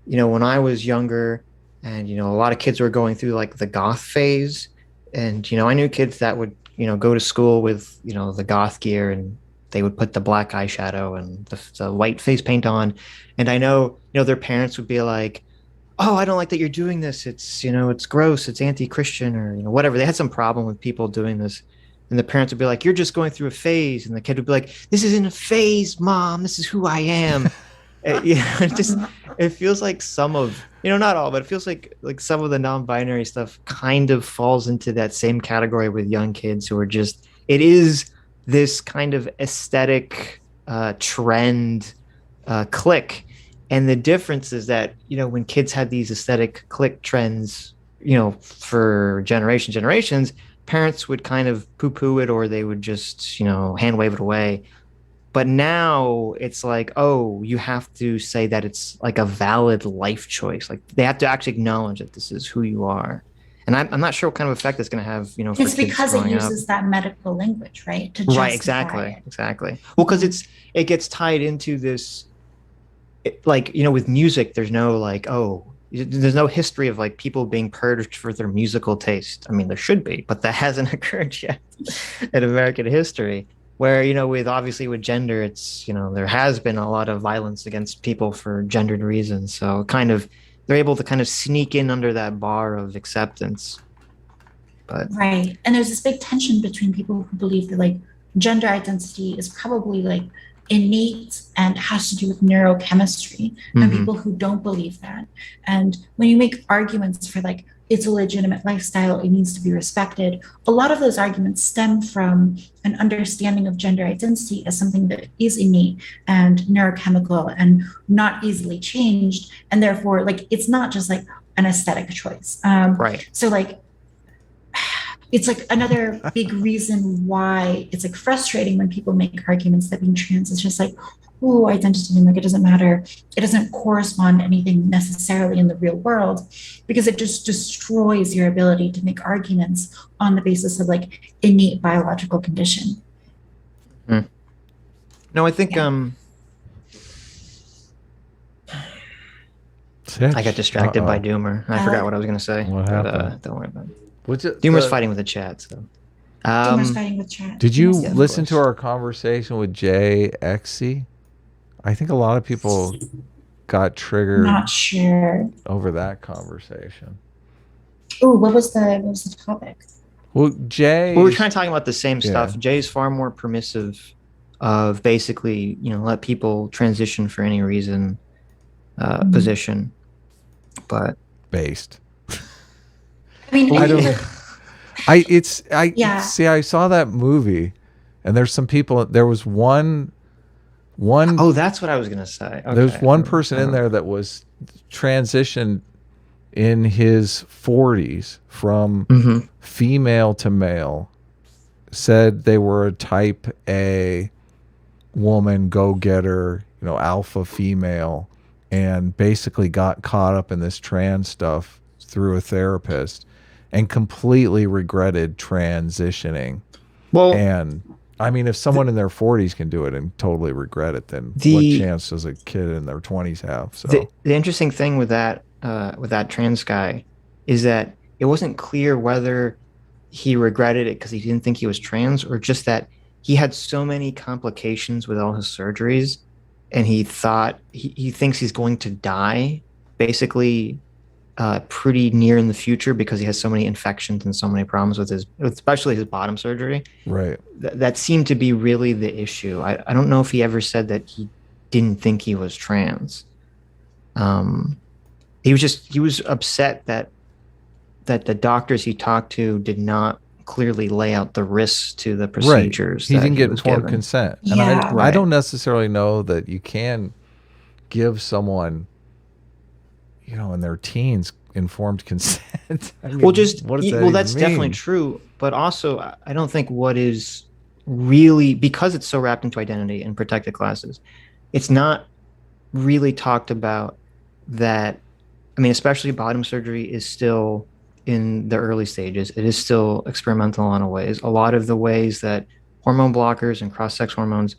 you know, when I was younger and, you know, a lot of kids were going through like the goth phase, and, you know, I knew kids that would, you know, go to school with, you know, the goth gear, and they would put the black eyeshadow and the white face paint on. And I know, you know, their parents would be like, oh, I don't like that you're doing this. It's, you know, it's gross. It's anti-Christian, or, you know, whatever. They had some problem with people doing this. And the parents would be like, you're just going through a phase. And the kid would be like, this isn't a phase, Mom. This is who I am. You know, it feels like some of not all, but it feels like some of the non-binary stuff kind of falls into that same category with young kids who are just it is this kind of aesthetic trend click. And the difference is that, when kids had these aesthetic click trends, for generations, parents would kind of poo-poo it or they would just, hand wave it away. But now it's like, oh, you have to say that it's like a valid life choice. Like they have to actually acknowledge that this is who you are. And I'm not sure what kind of effect it's going to have, for It's kids because it growing up. uses that medical language, right? To Right, justify it. exactly. Well, because it gets tied into this, like, with music, there's no like, oh, there's no history of like people being purged for their musical taste. I mean, there should be, but that hasn't occurred yet in American history. Where, with gender, it's, there has been a lot of violence against people for gendered reasons. So kind of, they're able to kind of sneak in under that bar of acceptance. But Right. And there's this big tension between people who believe that like gender identity is probably like innate and has to do with neurochemistry, and people who don't believe that. And when you make arguments for like it's a legitimate lifestyle, it needs to be respected, a lot of those arguments stem from an understanding of gender identity as something that is innate and neurochemical and not easily changed. And therefore, like it's not just like an aesthetic choice. right. So like it's like another big reason why it's like frustrating when people make arguments that being trans is just like, oh, identity, and like it doesn't matter. It doesn't correspond to anything necessarily in the real world, because it just destroys your ability to make arguments on the basis of like innate biological condition. No, I think Sitch. I got distracted by Doomer. I forgot what I was going to say. What happened? Don't worry about it. What's it? Doomer's fighting with the chat. So, Doomer's fighting with chat. Did you Yes. listen to our conversation with JXC? I think a lot of people got triggered Not sure. over that conversation. Oh, what was the topic? Well, Jay, we were kind of talking about the same Yeah. stuff. Jay's far more permissive of basically, let people transition for any reason position. But based. I mean, I don't. Yeah. See, I saw that movie, and there's some people. There was one. Oh, that's what I was gonna say. Okay. There's one person in there that was transitioned in his 40s from female to male. Said they were a type A woman, go-getter, alpha female, and basically got caught up in this trans stuff through a therapist and completely regretted transitioning. Well, and I mean, if someone in their 40s can do it and totally regret it, then what chance does a kid in their 20s have? So the interesting thing with that trans guy is that it wasn't clear whether he regretted it because he didn't think he was trans, or just that he had so many complications with all his surgeries, and he thought he thinks he's going to die basically pretty near in the future because he has so many infections and so many problems with especially his bottom surgery. Right. That seemed to be really the issue. I don't know if he ever said that he didn't think he was trans. He was upset that the doctors he talked to did not clearly lay out the risks to the procedures. Right. He didn't get informed given. consent. And Yeah. I don't necessarily know that you can give someone, in their teens informed consent. I mean, Well, that's mean? definitely true. But also, I don't think what is really, because it's so wrapped into identity and protected classes, it's not really talked about that. I mean, especially bottom surgery is still in the early stages. It is still experimental in a lot of ways. A lot of the ways that hormone blockers and cross-sex hormones,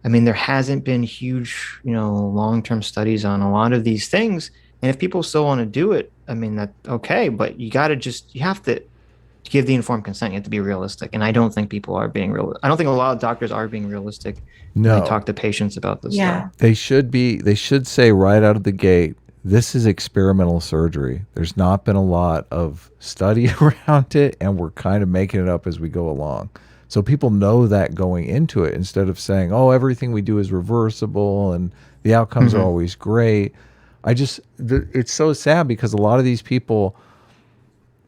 I mean, there hasn't been huge, long-term studies on a lot of these things. And if people still want to do it, I mean, that's okay. But you have to give the informed consent. You have to be realistic. And I don't think people are being real. I don't think a lot of doctors are being realistic when they talk to patients about this stuff. They should say right out of the gate, this is experimental surgery. There's not been a lot of study around it, and we're kind of making it up as we go along. So people know that going into it, instead of saying, oh, everything we do is reversible and the outcomes are always great. It's so sad because a lot of these people,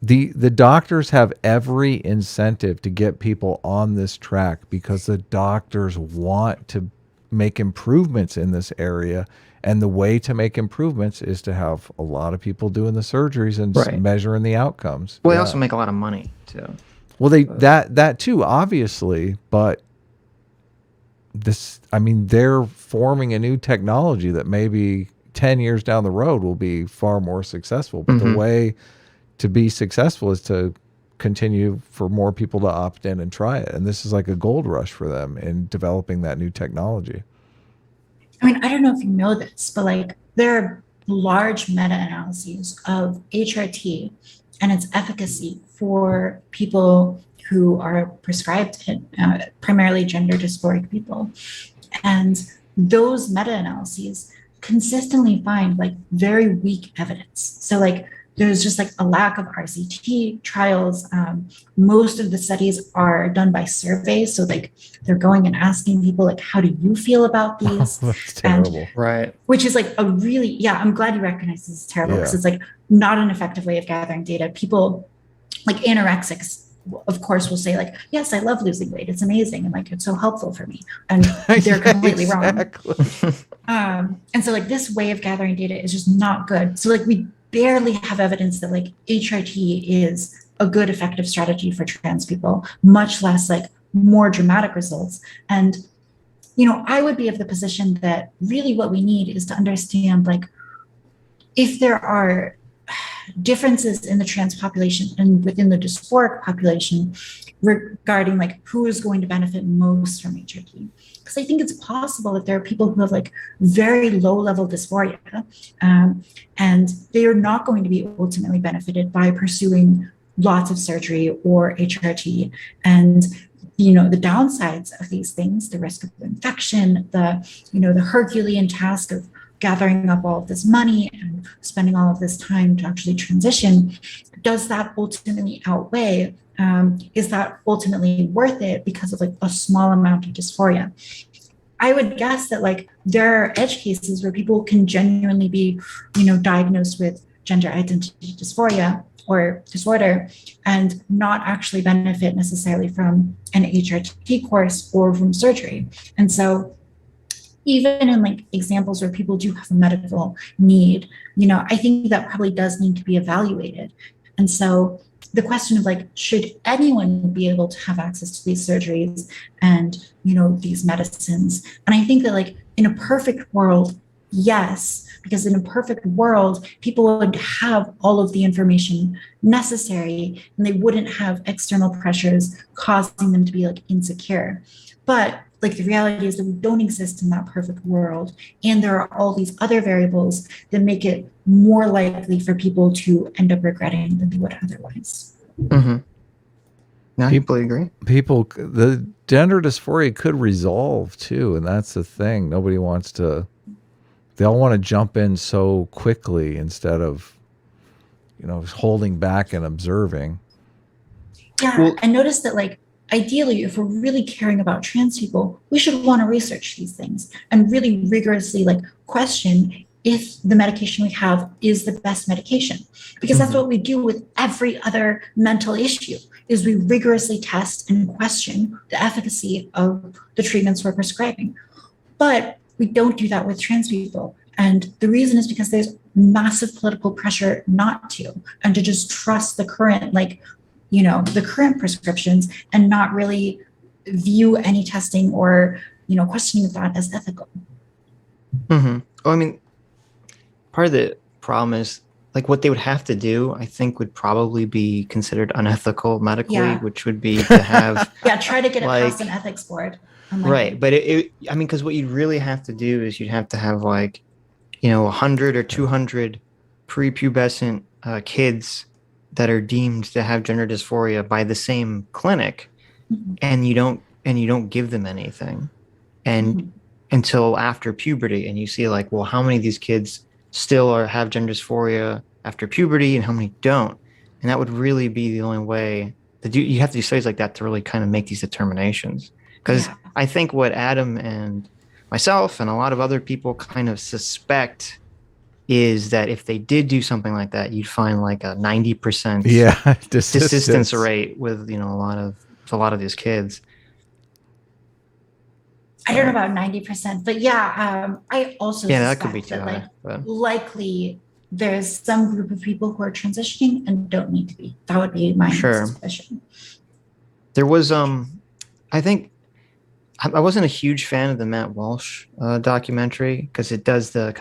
the doctors have every incentive to get people on this track because the doctors want to make improvements in this area, and the way to make improvements is to have a lot of people doing the surgeries and Right. measuring the outcomes. Well, they also make a lot of money too. Well, that too, obviously, but they're forming a new technology that maybe 10 years down the road will be far more successful. But the way to be successful is to continue for more people to opt in and try it. And this is like a gold rush for them in developing that new technology. I mean, I don't know if you know this, but like there are large meta-analyses of HRT and its efficacy for people who are prescribed it, primarily gender dysphoric people. And those meta-analyses consistently find like very weak evidence. So like there's just like a lack of RCT trials. Most of the studies are done by surveys. So like they're going and asking people like, how do you feel about these? That's terrible. Right. Which is like a really, yeah, I'm glad you recognize this is terrible because it's like not an effective way of gathering data. People like anorexics, of course, will say like, yes, I love losing weight. It's amazing. And like, it's so helpful for me. And they're completely wrong. And so like this way of gathering data is just not good. So like we barely have evidence that like HRT is a good effective strategy for trans people, much less like more dramatic results. And, you know, I would be of the position that really what we need is to understand like if there are differences in the trans population and within the dysphoric population regarding like who is going to benefit most from HRT. Because I think it's possible that there are people who have like very low level dysphoria and they are not going to be ultimately benefited by pursuing lots of surgery or HRT. And you know, the downsides of these things, the risk of infection, the Herculean task of gathering up all of this money and spending all of this time to actually transition, does that ultimately outweigh? Is that ultimately worth it because of like a small amount of dysphoria? I would guess that like there are edge cases where people can genuinely be, you know, diagnosed with gender identity dysphoria or disorder and not actually benefit necessarily from an HRT course or from surgery. And so even in like examples where people do have a medical need, you know, I think that probably does need to be evaluated. And so the question of like, should anyone be able to have access to these surgeries and, you know, these medicines? And I think that like in a perfect world, yes, because in a perfect world, people would have all of the information necessary and they wouldn't have external pressures causing them to be like insecure. But like the reality is that we don't exist in that perfect world. And there are all these other variables that make it more likely for people to end up regretting than they would otherwise. No, I completely agree. The gender dysphoria could resolve too. And that's the thing. Nobody wants to, they all want to jump in so quickly instead of, you know, holding back and observing. Yeah. Well, and notice that like, ideally, if we're really caring about trans people, we should want to research these things and really rigorously like question if the medication we have is the best medication. Because that's what we do with every other mental issue is we rigorously test and question the efficacy of the treatments we're prescribing. But we don't do that with trans people. And the reason is because there's massive political pressure not to, and to just trust the current, like, you know, the current prescriptions and not really view any testing or, you know, questioning of that as ethical. Well, I mean, part of the problem is like what they would have to do, I think would probably be considered unethical medically, which would be to have try to get it past an ethics board. Right. But I mean, because what you'd really have to do is you'd have to have like, you know, 100 or 200 prepubescent kids that are deemed to have gender dysphoria by the same clinic, and you don't give them anything and until after puberty, and you see like, well, how many of these kids still have gender dysphoria after puberty and how many don't? And that would really be the only way to do. You have to do studies like that to really kind of make these determinations, because I think what Adam and myself and a lot of other people kind of suspect is that if they did do something like that, you'd find like a 90% desistance rate with a lot of these kids. I don't know about 90%, but yeah, I also that could be suspect too that high, but likely there's some group of people who are transitioning and don't need to be. That would be my suspicion. There was I think I wasn't a huge fan of the Matt Walsh documentary because it does the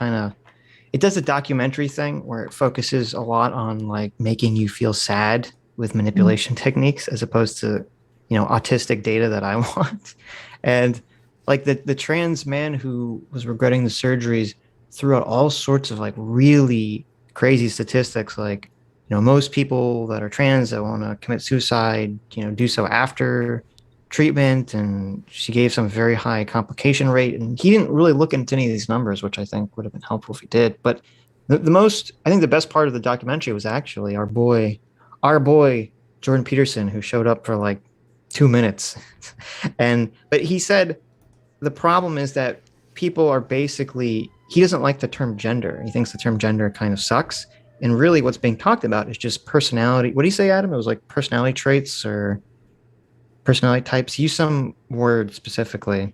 documentary thing where it focuses a lot on like making you feel sad with manipulation techniques as opposed to autistic data that I want. And like the trans man who was regretting the surgeries threw out all sorts of like really crazy statistics, like most people that are trans that want to commit suicide do so after treatment, and she gave some very high complication rate, and he didn't really look into any of these numbers, which I think would have been helpful if he did. But I think the best part of the documentary was actually our boy Jordan Peterson, who showed up for like 2 minutes. But he said the problem is that people are basically, he doesn't like the term gender. He thinks the term gender kind of sucks. And really what's being talked about is just personality. What do you say, Adam? It was like personality traits or personality types. Use some word specifically.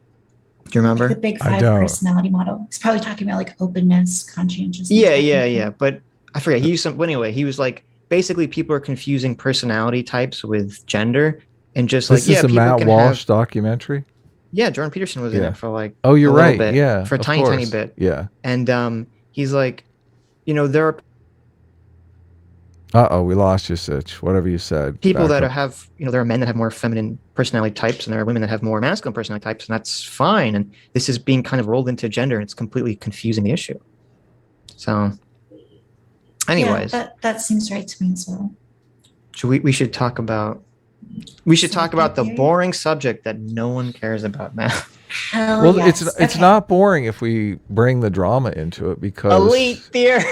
Do you remember? The big 5 personality model. He's probably talking about like openness, conscientiousness. Yeah. But I forget. He used some, well, anyway, he was like, basically people are confusing personality types with gender. And just this is the Matt Walsh documentary? Yeah, Jordan Peterson was in it for like you're right. Bit, yeah, for a tiny bit. Yeah, and he's like, there are we lost you, Sitch. Whatever you said. People that have, there are men that have more feminine personality types, and there are women that have more masculine personality types, and that's fine. And this is being kind of rolled into gender, and it's completely confusing the issue. So, anyways, that seems right to me as well. We should talk about. We should talk about the boring subject that no one cares about, man. It's not boring if we bring the drama into it, because elite theory.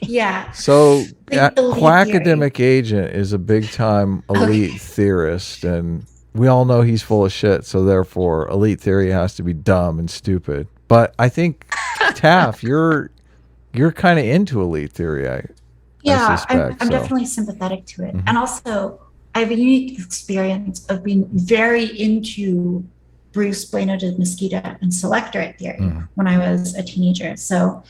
Yeah. So Quackademic Agent is a big time elite theorist, and we all know he's full of shit. So therefore, elite theory has to be dumb and stupid. But I think Taff, you're kind of into elite theory. I suspect. I'm definitely sympathetic to it, and also I have a unique experience of being very into Bruce Bueno de Mesquita and selectorate theory when I was a teenager. So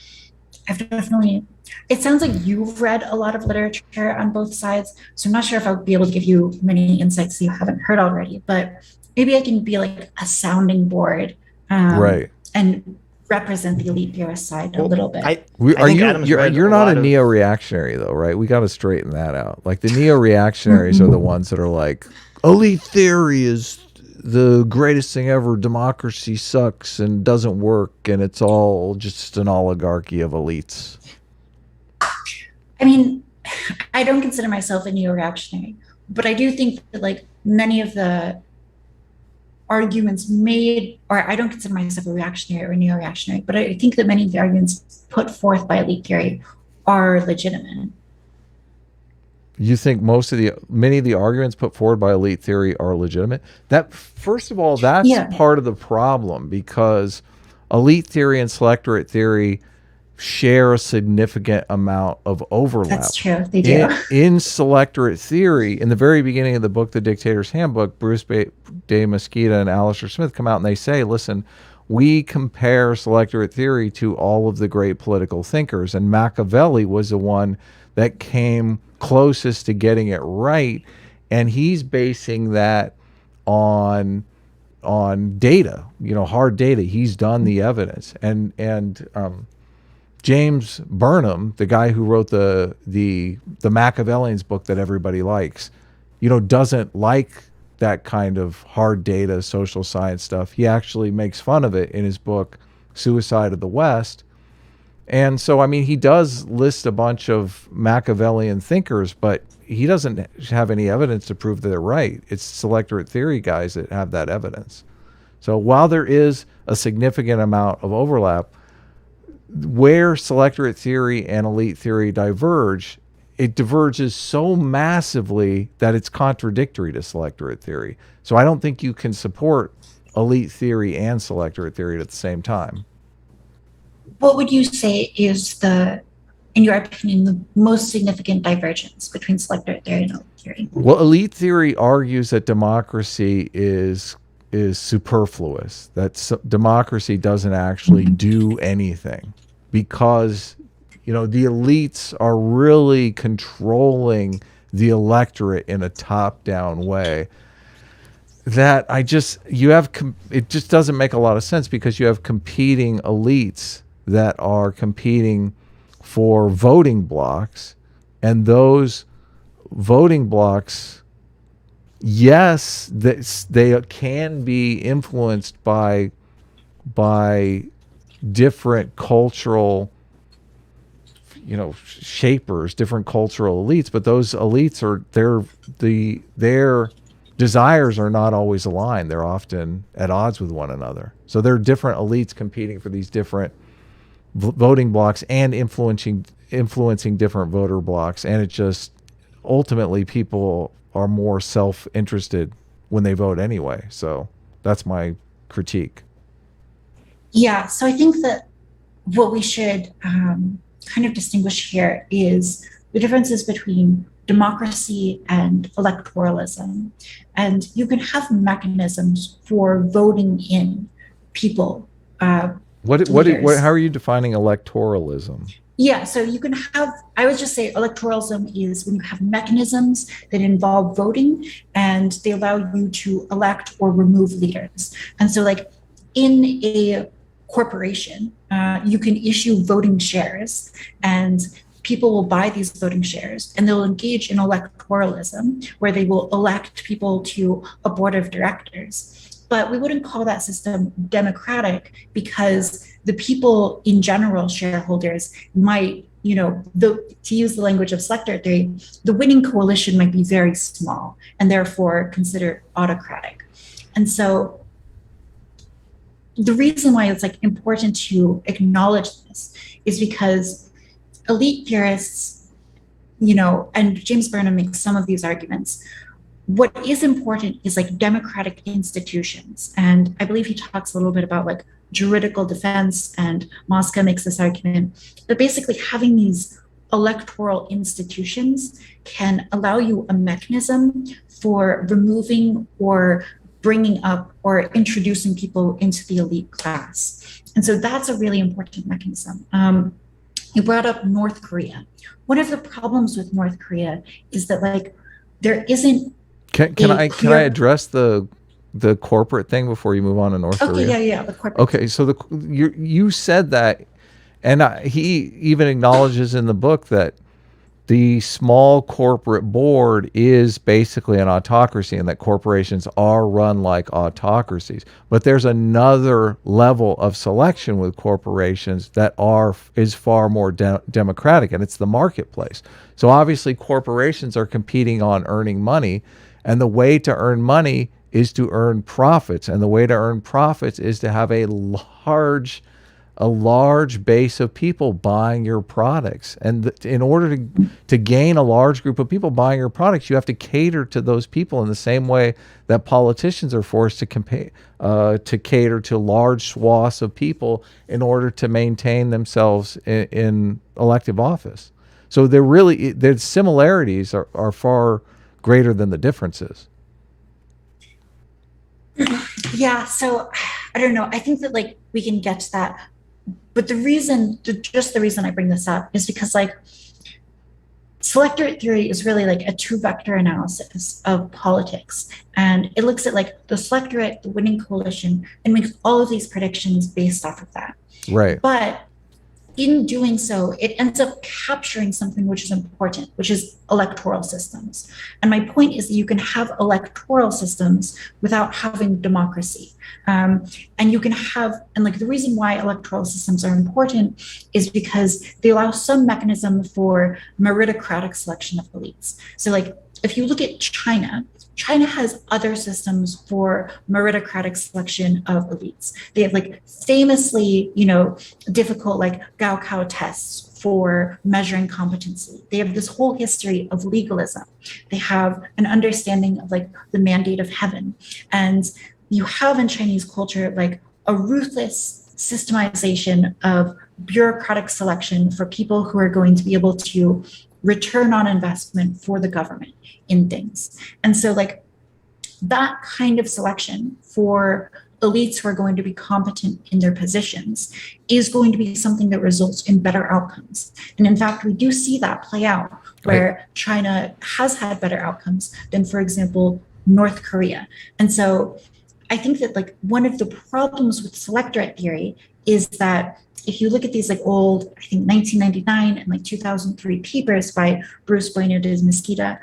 I've definitely, it sounds like you've read a lot of literature on both sides. So I'm not sure if I'll be able to give you many insights that you haven't heard already, but maybe I can be like a sounding board and represent the elite theorist side a little bit. You're not a neo-reactionary though, right? We got to straighten that out. Like the neo-reactionaries are the ones that are like, elite theory is the greatest thing ever. Democracy sucks and doesn't work, and it's all just an oligarchy of elites. I mean, I don't consider myself a neo-reactionary, but I do think that like many of the arguments made, or I don't consider myself a reactionary or neo-reactionary, but I think that many of the arguments put forth by elite theory are legitimate. You think many of the arguments put forward by elite theory are legitimate? That, first of all, that's part of the problem, because elite theory and selectorate theory share a significant amount of overlap. That's true. They do. In selectorate theory, in the very beginning of the book, The Dictator's Handbook, Bruce de Mesquita and Alistair Smith come out and they say, listen, we compare selectorate theory to all of the great political thinkers, and Machiavelli was the one that came closest to getting it right, and he's basing that on data, hard data. He's done the evidence, and James Burnham, the guy who wrote the Machiavellians book that everybody likes, doesn't like that kind of hard data social science stuff. He actually makes fun of it in his book Suicide of the West. And so, I mean, he does list a bunch of Machiavellian thinkers, but he doesn't have any evidence to prove that they're right. It's selectorate theory guys that have that evidence. So while there is a significant amount of overlap, where selectorate theory and elite theory diverge, it diverges so massively that it's contradictory to selectorate theory. So I don't think you can support elite theory and selectorate theory at the same time. What would you say is the in your opinion, the most significant divergence between selector theory and elite theory? Well, elite theory argues that democracy is superfluous, that democracy doesn't actually do anything because, you know, the elites are really controlling the electorate in a top-down way. That it just doesn't make a lot of sense because you have competing elites that are competing for voting blocks, and those voting blocks, yes, they can be influenced by different cultural, you know, shapers, different cultural elites, but those elites are their desires are not always aligned. They're often at odds with one another. So there are different elites competing for these different voting blocks and influencing different voter blocks, and it just ultimately people are more self-interested when they vote anyway. So that's my critique. Yeah, so I think that what we should kind of distinguish here is the differences between democracy and electoralism. And you can have mechanisms for voting in people. How are you defining electoralism? Yeah, so you can have, I would just say electoralism is when you have mechanisms that involve voting and they allow you to elect or remove leaders. And so like in a corporation, you can issue voting shares and people will buy these voting shares and they'll engage in electoralism where they will elect people to a board of directors. But we wouldn't call that system democratic because the people in general, shareholders, might, you know, to use the language of selector theory, the winning coalition might be very small and therefore considered autocratic. And so the reason why it's like important to acknowledge this is because elite theorists, you know, and James Burnham makes some of these arguments. What is important is like democratic institutions. And I believe he talks a little bit about like juridical defense, and Mosca makes this argument. But basically having these electoral institutions can allow you a mechanism for removing or bringing up or introducing people into the elite class. And so that's a really important mechanism. You brought up North Korea. One of the problems with North Korea is that like there isn't. Can I address the corporate thing before you move on to North Korea? Okay, yeah, the corporate. Okay, so you said that, and he even acknowledges in the book that the small corporate board is basically an autocracy and that corporations are run like autocracies. But there's another level of selection with corporations that is far more democratic, and it's the marketplace. So obviously corporations are competing on earning money, and the way to earn money is to earn profits. And the way to earn profits is to have a large base of people buying your products. And in order to gain a large group of people buying your products, you have to cater to those people in the same way that politicians are forced to cater to large swaths of people in order to maintain themselves in elective office. So the similarities are far greater than the differences. Yeah, so I don't know. I think that like we can get to that. But the reason I bring this up is because like selectorate theory is really like a two-vector analysis of politics. And it looks at like the selectorate, the winning coalition, and makes all of these predictions based off of that. Right. But in doing so, it ends up capturing something which is important, which is electoral systems. And my point is that you can have electoral systems without having democracy. And you can have, and like the reason why electoral systems are important is because they allow some mechanism for meritocratic selection of elites. So like if you look at China has other systems for meritocratic selection of elites. They have like famously, difficult like Gaokao tests for measuring competency. They have this whole history of legalism. They have an understanding of like the mandate of heaven. And you have in Chinese culture like a ruthless systemization of bureaucratic selection for people who are going to be able to return on investment for the government in things. And so like that kind of selection for elites who are going to be competent in their positions is going to be something that results in better outcomes. And in fact, we do see that play out where China has had better outcomes than, for example, North Korea. And so I think that like one of the problems with selectorate theory is that if you look at these like old, I think 1999 and like 2003 papers by Bruce Bueno de Mesquita,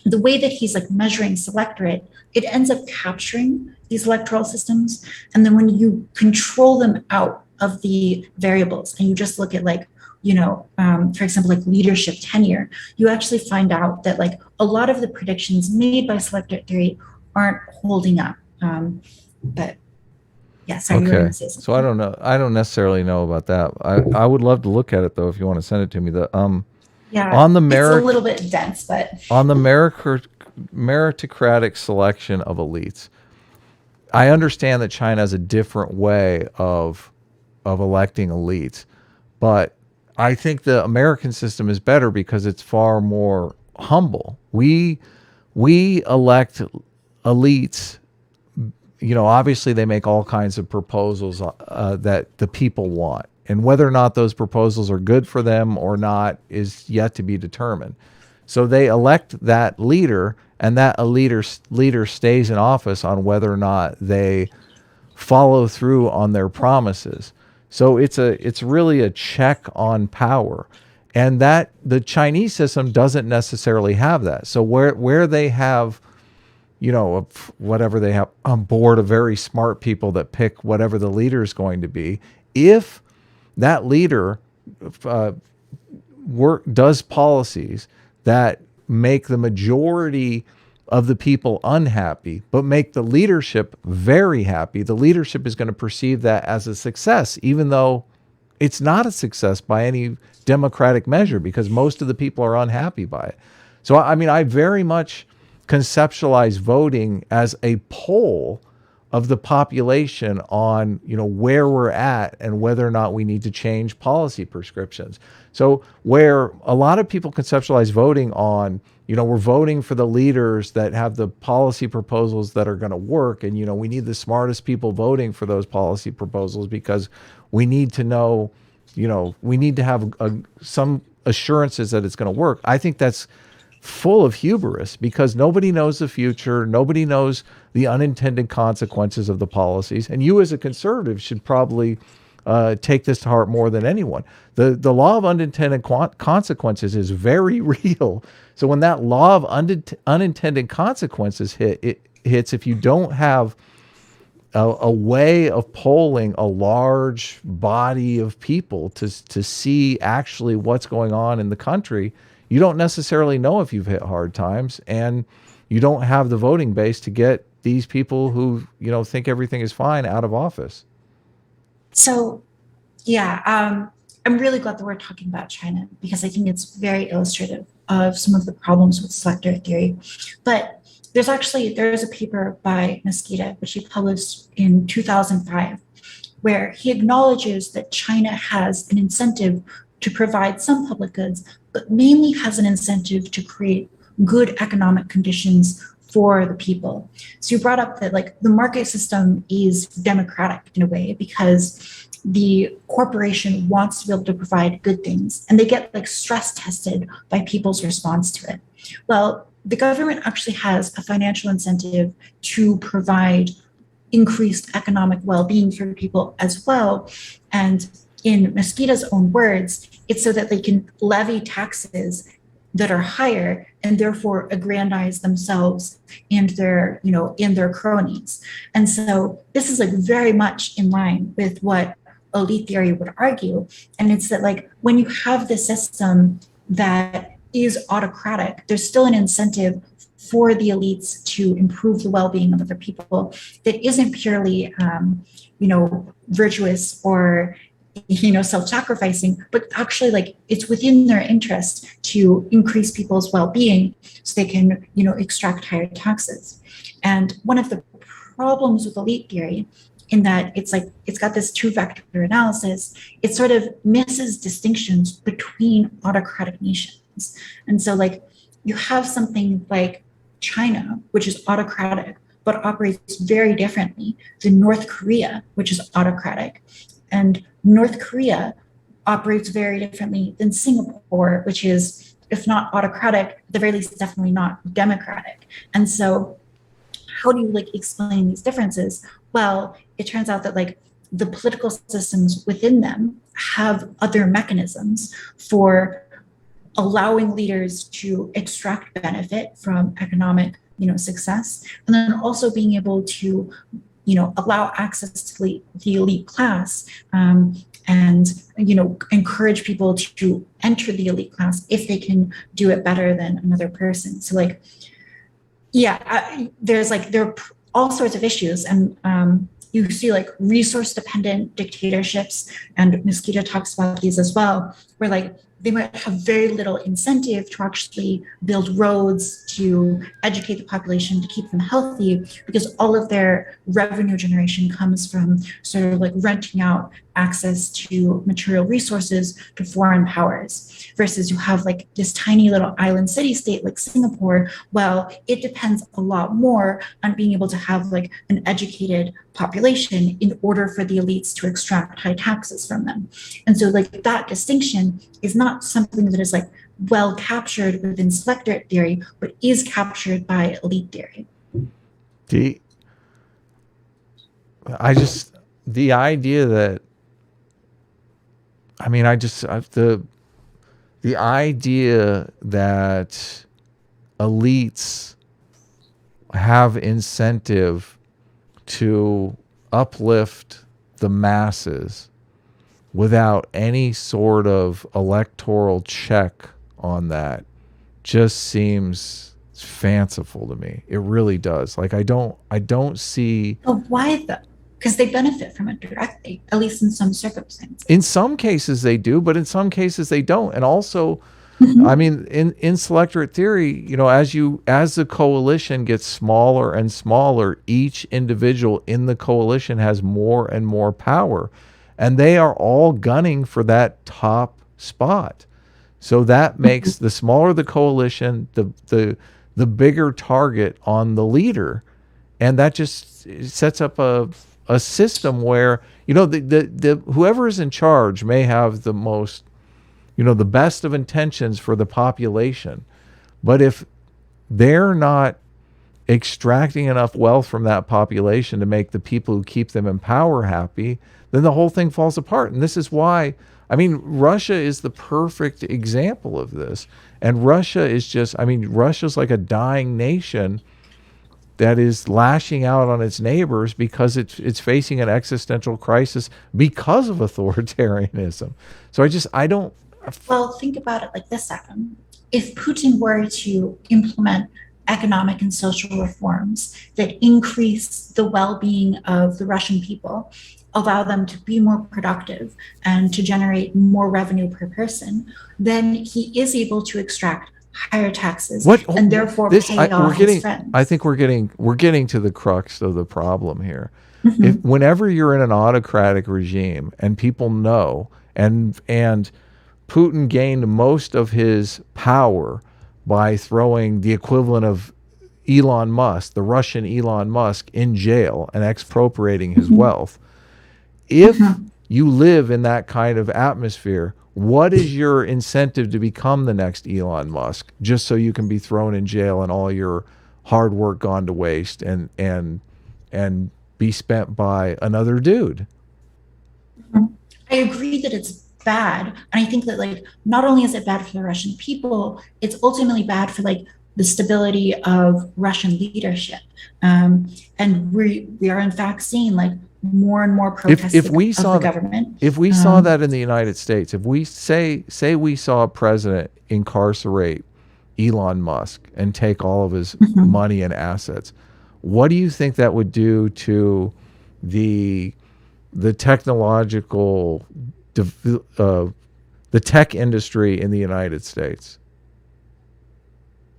the way that he's like measuring selectorate, it ends up capturing these electoral systems. And then when you control them out of the variables and you just look at like, for example, like leadership tenure, you actually find out that like a lot of the predictions made by selectorate theory aren't holding up. But yeah, sorry, you were going to say something. So I don't know. I don't necessarily know about that. I would love to look at it though, if you want to send it to me. Yeah, on the it's a little bit dense, but on the meritocratic selection of elites, I understand that China has a different way of electing elites, but I think the American system is better because it's far more humble. We elect elites. Obviously they make all kinds of proposals that the people want. And whether or not those proposals are good for them or not is yet to be determined. So they elect that leader, and that leader stays in office on whether or not they follow through on their promises. So it's really a check on power. And that the Chinese system doesn't necessarily have that. So where they have whatever they have on board of very smart people that pick whatever the leader is going to be, if that leader does policies that make the majority of the people unhappy, but make the leadership very happy, the leadership is going to perceive that as a success, even though it's not a success by any democratic measure because most of the people are unhappy by it. So, I mean, I very much conceptualize voting as a poll of the population on, where we're at and whether or not we need to change policy prescriptions. So where a lot of people conceptualize voting on, we're voting for the leaders that have the policy proposals that are going to work. And, we need the smartest people voting for those policy proposals because we need to know, we need to have some assurances that it's going to work. I think that's full of hubris because nobody knows the future. Nobody knows the unintended consequences of the policies. And you as a conservative should probably take this to heart more than anyone. The law of unintended consequences is very real. So when that law of unintended consequences hits, if you don't have a way of polling a large body of people to see actually what's going on in the country, you don't necessarily know if you've hit hard times, and you don't have the voting base to get these people who, think everything is fine out of office. So, yeah, I'm really glad that we're talking about China because I think it's very illustrative of some of the problems with selector theory. But there's a paper by Mesquita, which he published in 2005, where he acknowledges that China has an incentive to provide some public goods, but mainly has an incentive to create good economic conditions for the people. So you brought up that like the market system is democratic in a way because the corporation wants to be able to provide good things and they get like stress tested by people's response to it. Well, the government actually has a financial incentive to provide increased economic well-being for people as well. And in Mesquita's own words, it's so that they can levy taxes that are higher and therefore aggrandize themselves and their, in their cronies. And so this is like very much in line with what elite theory would argue. And it's that like when you have the system that is autocratic, there's still an incentive for the elites to improve the well-being of other people that isn't purely, virtuous or self-sacrificing, but actually like it's within their interest to increase people's well-being so they can, extract higher taxes. And one of the problems with elite theory in that it's like it's got this two-factor analysis. It sort of misses distinctions between autocratic nations. And so like you have something like China, which is autocratic, but operates very differently than North Korea, which is autocratic. And North Korea operates very differently than Singapore, which is, if not autocratic, at the very least, definitely not democratic. And so how do you like explain these differences? Well, it turns out that like the political systems within them have other mechanisms for allowing leaders to extract benefit from economic, success, and then also being able to, allow access to the elite class, and encourage people to enter the elite class if they can do it better than another person. So like, yeah, there are all sorts of issues, and you see like resource dependent dictatorships, and Mosquito talks about these as well, where like they might have very little incentive to actually build roads, to educate the population, to keep them healthy, because all of their revenue generation comes from sort of like renting out access to material resources to foreign powers. Versus you have like this tiny little island city state like Singapore. Well, it depends a lot more on being able to have like an educated population in order for the elites to extract high taxes from them. And so like that distinction is not something that is like well captured within selectorate theory, but is captured by elite theory. The idea that, the idea that elites have incentive to uplift the masses without any sort of electoral check on that just seems fanciful to me. It really does. Like I don't see. But why though? Because they benefit from it directly, at least in some circumstances. In some cases they do, but in some cases they don't. And also, I mean, in selectorate theory, as the coalition gets smaller and smaller, each individual in the coalition has more and more power, and they are all gunning for that top spot. So that makes the smaller the coalition, the bigger target on the leader, and that just sets up a system where the whoever is in charge may have the most, the best of intentions for the population, but if they're not extracting enough wealth from that population to make the people who keep them in power happy, then the whole thing falls apart. And this is why, Russia is the perfect example of this. And Russia is Russia's like a dying nation that is lashing out on its neighbors because it's facing an existential crisis because of authoritarianism. So I don't. Well, think about it like this, Adam. If Putin were to implement economic and social reforms that increase the well-being of the Russian people, allow them to be more productive and to generate more revenue per person, then he is able to extract higher taxes and therefore pay off his friends. I think we're getting to the crux of the problem here. Whenever you're in an autocratic regime and people know, and Putin gained most of his power by throwing the equivalent of Elon Musk, the Russian Elon Musk, in jail and expropriating his wealth. If you live in that kind of atmosphere, what is your incentive to become the next Elon Musk, just so you can be thrown in jail and all your hard work gone to waste and be spent by another dude? I agree that it's bad. And I think that like not only is it bad for the Russian people, it's ultimately bad for like the stability of Russian leadership. And we are in fact seeing like more and more protests if we of saw the government. If we saw that in the United States, if we say we saw a president incarcerate Elon Musk and take all of his money and assets, what do you think that would do to the technological the tech industry in the United States?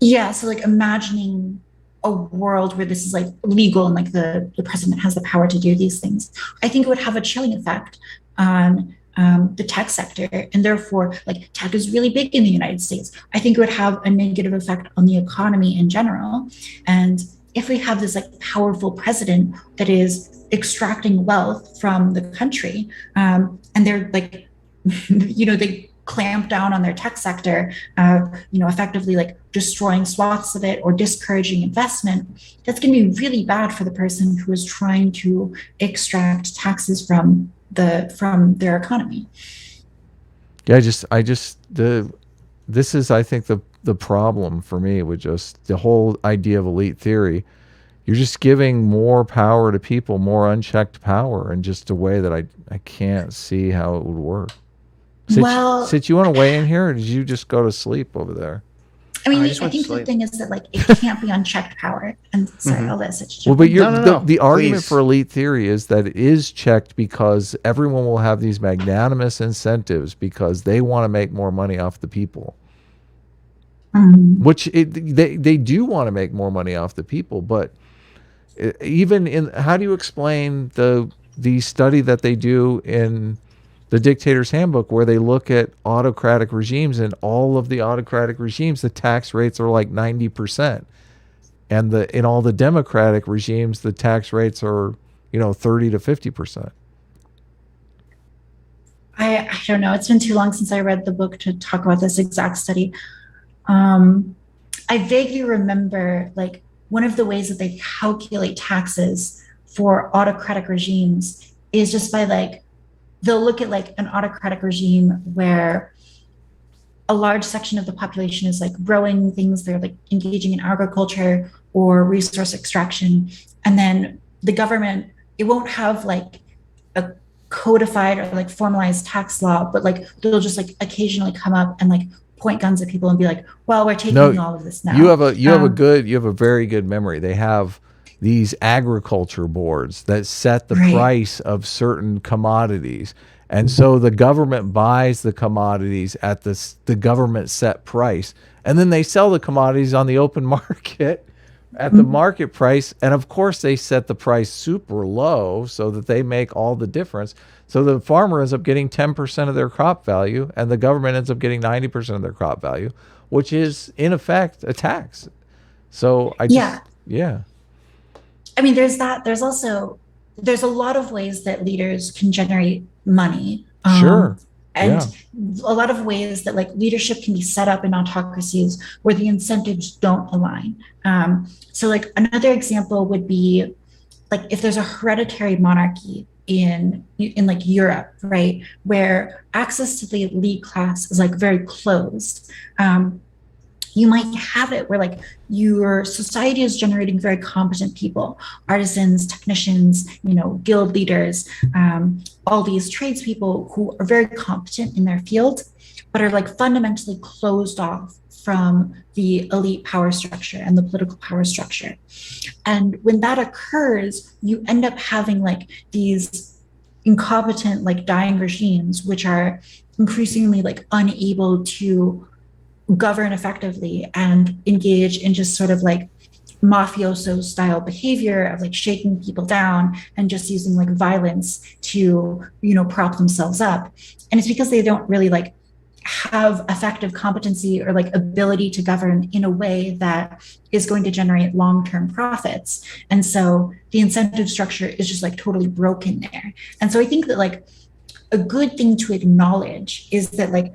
Yeah, so like imagining a world where this is like legal and like the president has the power to do these things, I think it would have a chilling effect on the tech sector, and therefore like tech is really big in the United States. I think it would have a negative effect on the economy in general. And if we have this like powerful president that is extracting wealth from the country, and they're like, they clamp down on their tech sector, effectively like destroying swaths of it or discouraging investment, that's going to be really bad for the person who is trying to extract taxes from their economy. Yeah, this is, I think, the problem for me with just the whole idea of elite theory. You're just giving more power to people, more unchecked power, in just a way that I can't see how it would work. Sitch, you want to weigh in here, or did you just go to sleep over there? I mean, I think the thing is that like it can't be unchecked power. And sorry, I'll let Sitch. Well, but the argument for elite theory is that it is checked because everyone will have these magnanimous incentives because they want to make more money off the people. Which they do want to make more money off the people, but even in, how do you explain the study that they do in the Dictator's Handbook, where they look at autocratic regimes, and all of the autocratic regimes, the tax rates are like 90%. And in all the democratic regimes, the tax rates are, 30 to 50%. I don't know. It's been too long since I read the book to talk about this exact study. I vaguely remember like one of the ways that they calculate taxes for autocratic regimes is just by like, they'll look at like an autocratic regime where a large section of the population is like growing things, they're like engaging in agriculture or resource extraction. And then the government, it won't have like a codified or like formalized tax law, but like they'll just like occasionally come up and like point guns at people and be like, well, we're taking all of this now. You have a very good memory. They have these agriculture boards that set the price of certain commodities. And so the government buys the commodities at the government set price. And then they sell the commodities on the open market at the market price. And of course they set the price super low so that they make all the difference. So the farmer ends up getting 10% of their crop value, and the government ends up getting 90% of their crop value, which is in effect a tax. So yeah. I mean, there's that. There's a lot of ways that leaders can generate money. Sure. And a lot of ways that like leadership can be set up in autocracies where the incentives don't align. So like another example would be like if there's a hereditary monarchy in like Europe, right, where access to the elite class is like very closed. You might have it where like your society is generating very competent people, artisans, technicians, guild leaders, all these tradespeople who are very competent in their field, but are like fundamentally closed off from the elite power structure and the political power structure. And when that occurs, you end up having like these incompetent, like dying regimes, which are increasingly like unable to govern effectively and engage in just sort of like mafioso style behavior of like shaking people down and just using like violence to, prop themselves up. And it's because they don't really like have effective competency or like ability to govern in a way that is going to generate long-term profits. And so the incentive structure is just like totally broken there. And so I think that like a good thing to acknowledge is that like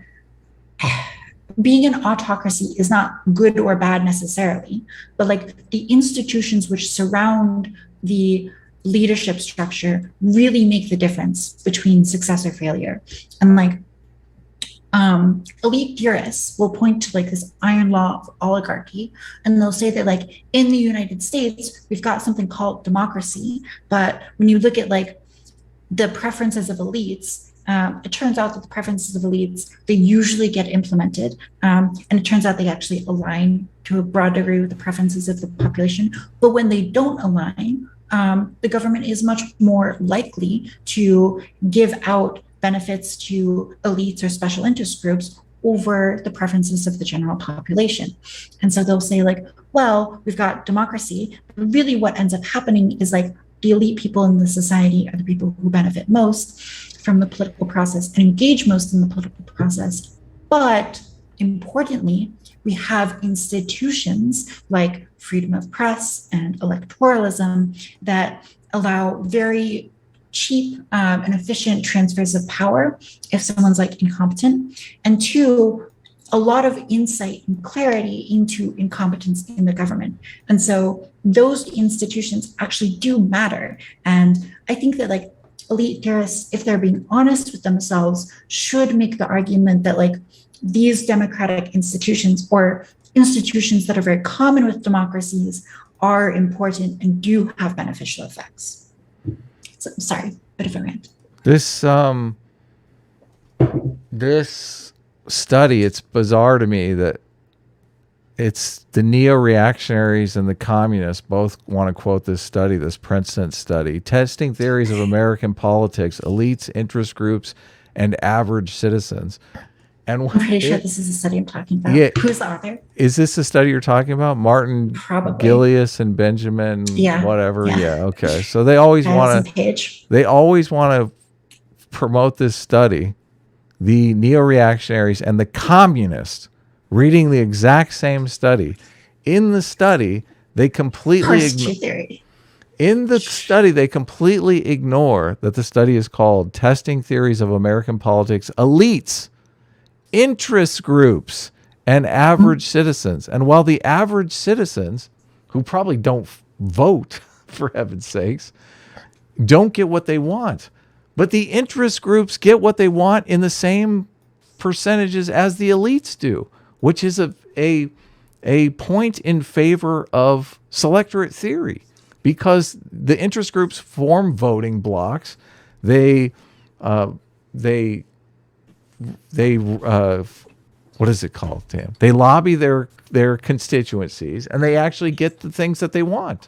being an autocracy is not good or bad necessarily, but like the institutions which surround the leadership structure really make the difference between success or failure. And like elite theorists will point to like this iron law of oligarchy, and they'll say that like in the United States, we've got something called democracy, but when you look at like the preferences of elites, it turns out that the preferences of elites, they usually get implemented. And it turns out they actually align to a broad degree with the preferences of the population. But when they don't align, the government is much more likely to give out benefits to elites or special interest groups over the preferences of the general population. And so they'll say like, well, we've got democracy. But really, what ends up happening is like the elite people in the society are the people who benefit most from the political process and engage most in the political process. But importantly, we have institutions like freedom of press and electoralism that allow very cheap and efficient transfers of power if someone's like incompetent, and two, a lot of insight and clarity into incompetence in the government. And so those institutions actually do matter. And I think that like elite theorists, if they're being honest with themselves, should make the argument that like these democratic institutions or institutions that are very common with democracies are important and do have beneficial effects. So, sorry, bit of a rant. This study, it's bizarre to me that it's the neo-reactionaries and the communists both want to quote this study, this Princeton study, testing theories of American politics, elites, interest groups, and average citizens. And I'm pretty sure this is a study I'm talking about. Yeah, who's the author? Is this the study you're talking about? Martin Probably. Gillius and Benjamin, whatever. Yeah. Okay. So they always want to promote this study. The neo-reactionaries and the communists reading the exact same study. In the study, they completely ignore that the study is called Testing Theories of American Politics, Elites, Interest Groups, and Average Citizens. And while the average citizens, who probably don't vote, for heaven's sakes, don't get what they want, but the interest groups get what they want in the same percentages as the elites do, which is a point in favor of selectorate theory, because the interest groups form voting blocks. They what is it called? Damn. They lobby their constituencies, and they actually get the things that they want.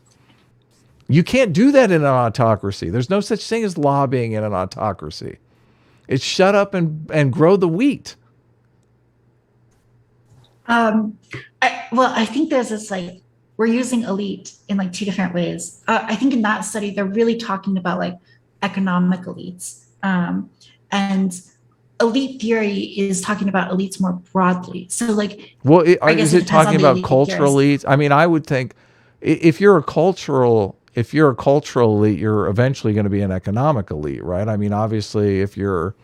You can't do that in an autocracy. There's no such thing as lobbying in an autocracy. It's shut up and grow the wheat. I think there's this like, we're using elite in like two different ways. I think in that study, they're really talking about like economic elites. And elite theory is talking about elites more broadly. So like, is it talking about cultural elites? I mean, I would think if you're a cultural elite, you're eventually going to be an economic elite, right? I mean, obviously, if you're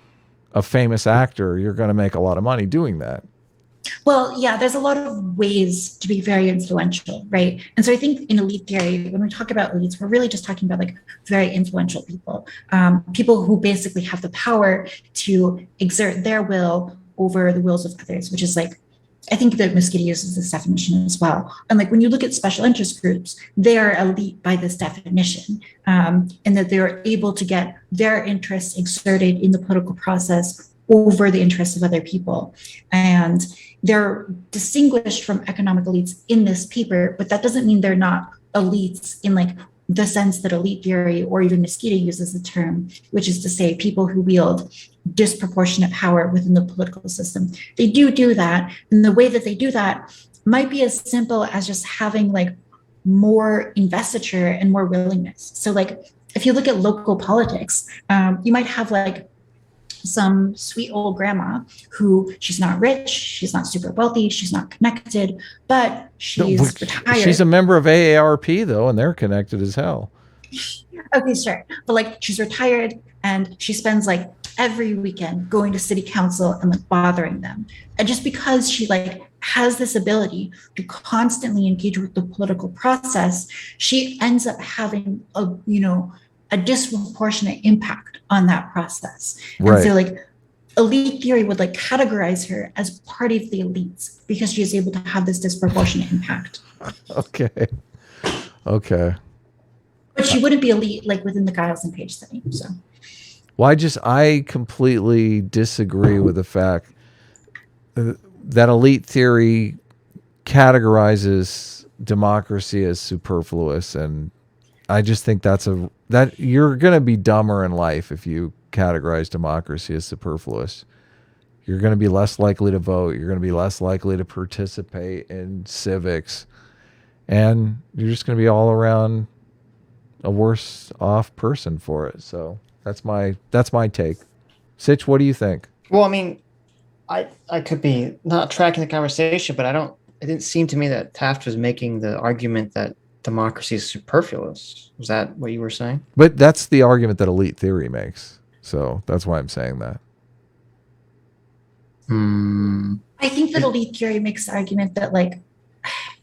a famous actor, you're going to make a lot of money doing that. Well, yeah, there's a lot of ways to be very influential, right? And so I think in elite theory, when we talk about elites, we're really just talking about like very influential people, people who basically have the power to exert their will over the wills of others, which is like, I think that Mosquito uses this definition as well. And like when you look at special interest groups, they are elite by this definition, and that they're able to get their interests exerted in the political process over the interests of other people. And they're distinguished from economic elites in this paper, but that doesn't mean they're not elites in like the sense that elite theory or even Mosquito uses the term, which is to say people who wield disproportionate power within the political system. They do that. And the way that they do that might be as simple as just having like more investiture and more willingness. So like, if you look at local politics, you might have like some sweet old grandma who she's not rich, she's not super wealthy, she's not connected, but she's retired. She's a member of AARP though, and they're connected as hell. Okay, sure. But like she's retired and she spends like every weekend going to city council and like bothering them. And just because she like has this ability to constantly engage with the political process, she ends up having a disproportionate impact on that process. Right. And so like elite theory would like categorize her as part of the elites because she is able to have this disproportionate impact. Okay. But she wouldn't be elite like within the Giles and Page study. So. Well, I completely disagree with the fact that elite theory categorizes democracy as superfluous, and I just think that you're going to be dumber in life if you categorize democracy as superfluous. You're going to be less likely to vote. You're going to be less likely to participate in civics. and you're just going to be all around a worse off person for it. So that's my take. Sitch, what do you think? Well, I mean, I could be not tracking the conversation, but it didn't seem to me that Taft was making the argument that democracy is superfluous. Was that what you were saying? But that's the argument that elite theory makes. So that's why I'm saying that. I think that elite theory makes the argument that like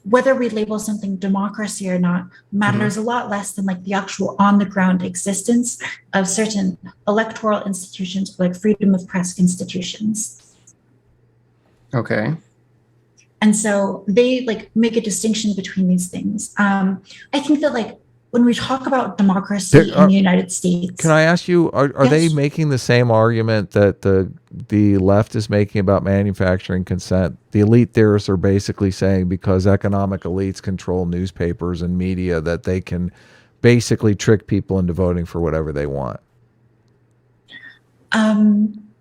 whether we label something democracy or not matters a lot less than like the actual on the ground existence of certain electoral institutions, like freedom of press institutions. Okay. And so they like make a distinction between these things. I think that like when we talk about democracy in the United States, can I ask you, are Yes. they making the same argument that the left is making about manufacturing consent? The elite theorists are basically saying because economic elites control newspapers and media that they can basically trick people into voting for whatever they want.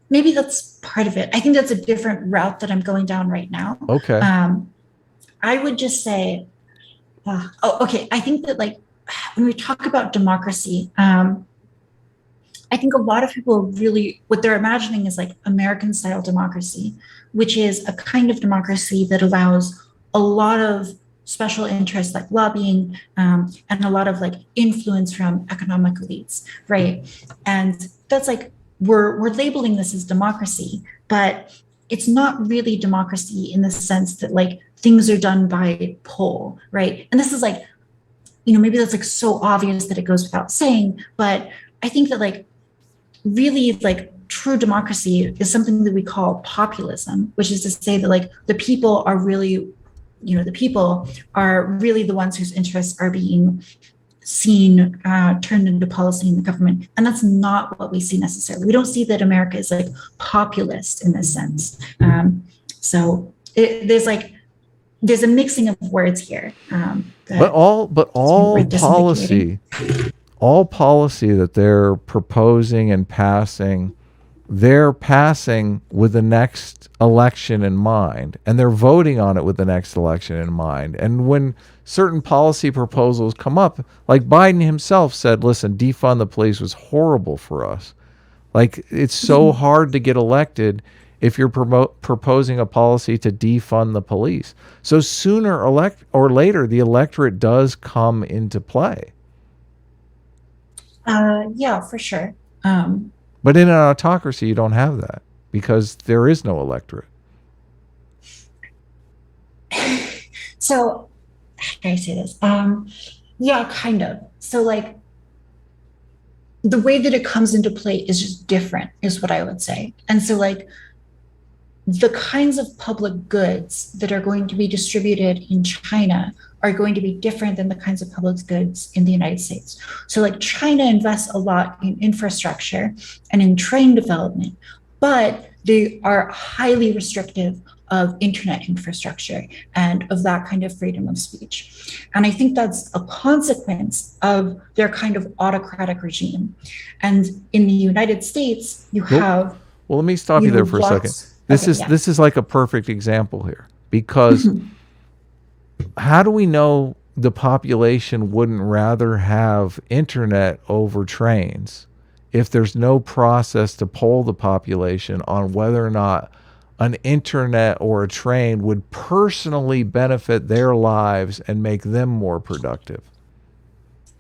maybe that's part of it. I think that's a different route that I'm going down right now. Okay. I would just say, okay. I think that like when we talk about democracy, I think a lot of people really, what they're imagining is like American style democracy, which is a kind of democracy that allows a lot of special interests like lobbying and a lot of like influence from economic elites, right? And that's like, we're labeling this as democracy, but it's not really democracy in the sense that like things are done by poll, right? And this is like, maybe that's like so obvious that it goes without saying, but I think that like really like true democracy is something that we call populism, which is to say that like the people are really, the people are really the ones whose interests are being seen, turned into policy in the government. And that's not what we see necessarily. We don't see that America is like populist in this sense. So there's a mixing of words here. But all policy that they're proposing and passing, they're passing with the next election in mind, and they're voting on it with the next election in mind. And when certain policy proposals come up, like Biden himself said, listen, defund the police was horrible for us. Like, it's so hard to get elected if you're proposing a policy to defund the police. So sooner or later, the electorate does come into play. Yeah, for sure. But in an autocracy, you don't have that because there is no electorate. So, how can I say this? Yeah, kind of. So, like, the way that it comes into play is just different, is what I would say. And so, like, the kinds of public goods that are going to be distributed in China are going to be different than the kinds of public goods in the United States. So like China invests a lot in infrastructure and in train development, but they are highly restrictive of internet infrastructure and of that kind of freedom of speech. And I think that's a consequence of their kind of autocratic regime. And in the United States, you have... Well, let me stop you there for a second. This is like a perfect example here, because how do we know the population wouldn't rather have internet over trains if there's no process to poll the population on whether or not an internet or a train would personally benefit their lives and make them more productive?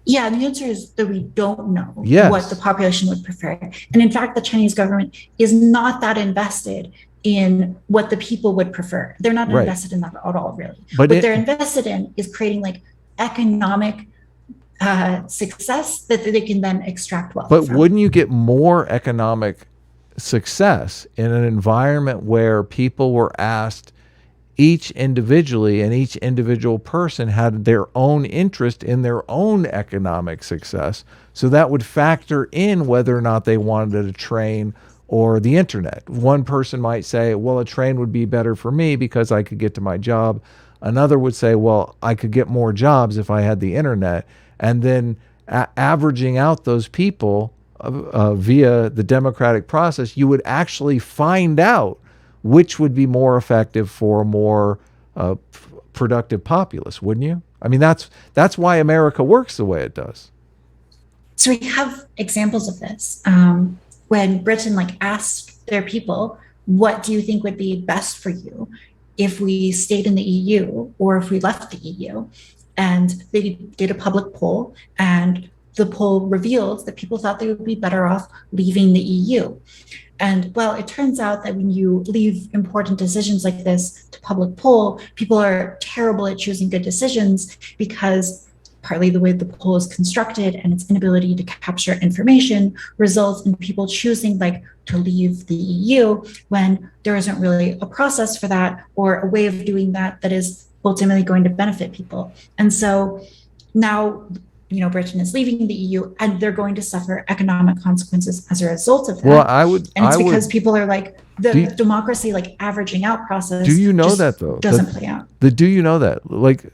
Yeah, the answer is that we don't know what the population would prefer. And in fact, the Chinese government is not that invested in what the people would prefer. They're not invested in that at all, really. But what they're invested in is creating like economic success that they can then extract wealth from. But wouldn't you get more economic success in an environment where people were asked each individually, and each individual person had their own interest in their own economic success? So that would factor in whether or not they wanted a train or the internet. One person might say, well, a train would be better for me because I could get to my job. Another would say, well, I could get more jobs if I had the internet. And then averaging out those people via the democratic process, you would actually find out which would be more effective for a more productive populace, wouldn't you? I mean, that's why America works the way it does. So we have examples of this. When Britain asked their people, what do you think would be best for you if we stayed in the EU or if we left the EU? And they did a public poll, and the poll revealed that people thought they would be better off leaving the EU. And well, it turns out that when you leave important decisions like this to public poll, people are terrible at choosing good decisions because partly the way the poll is constructed and its inability to capture information results in people choosing to leave the EU when there isn't really a process for that or a way of doing that that is ultimately going to benefit people. And so now, Britain is leaving the EU and they're going to suffer economic consequences as a result of that. Well, because people are the democracy averaging out process. Do you know that though? Doesn't play out. Do you know that?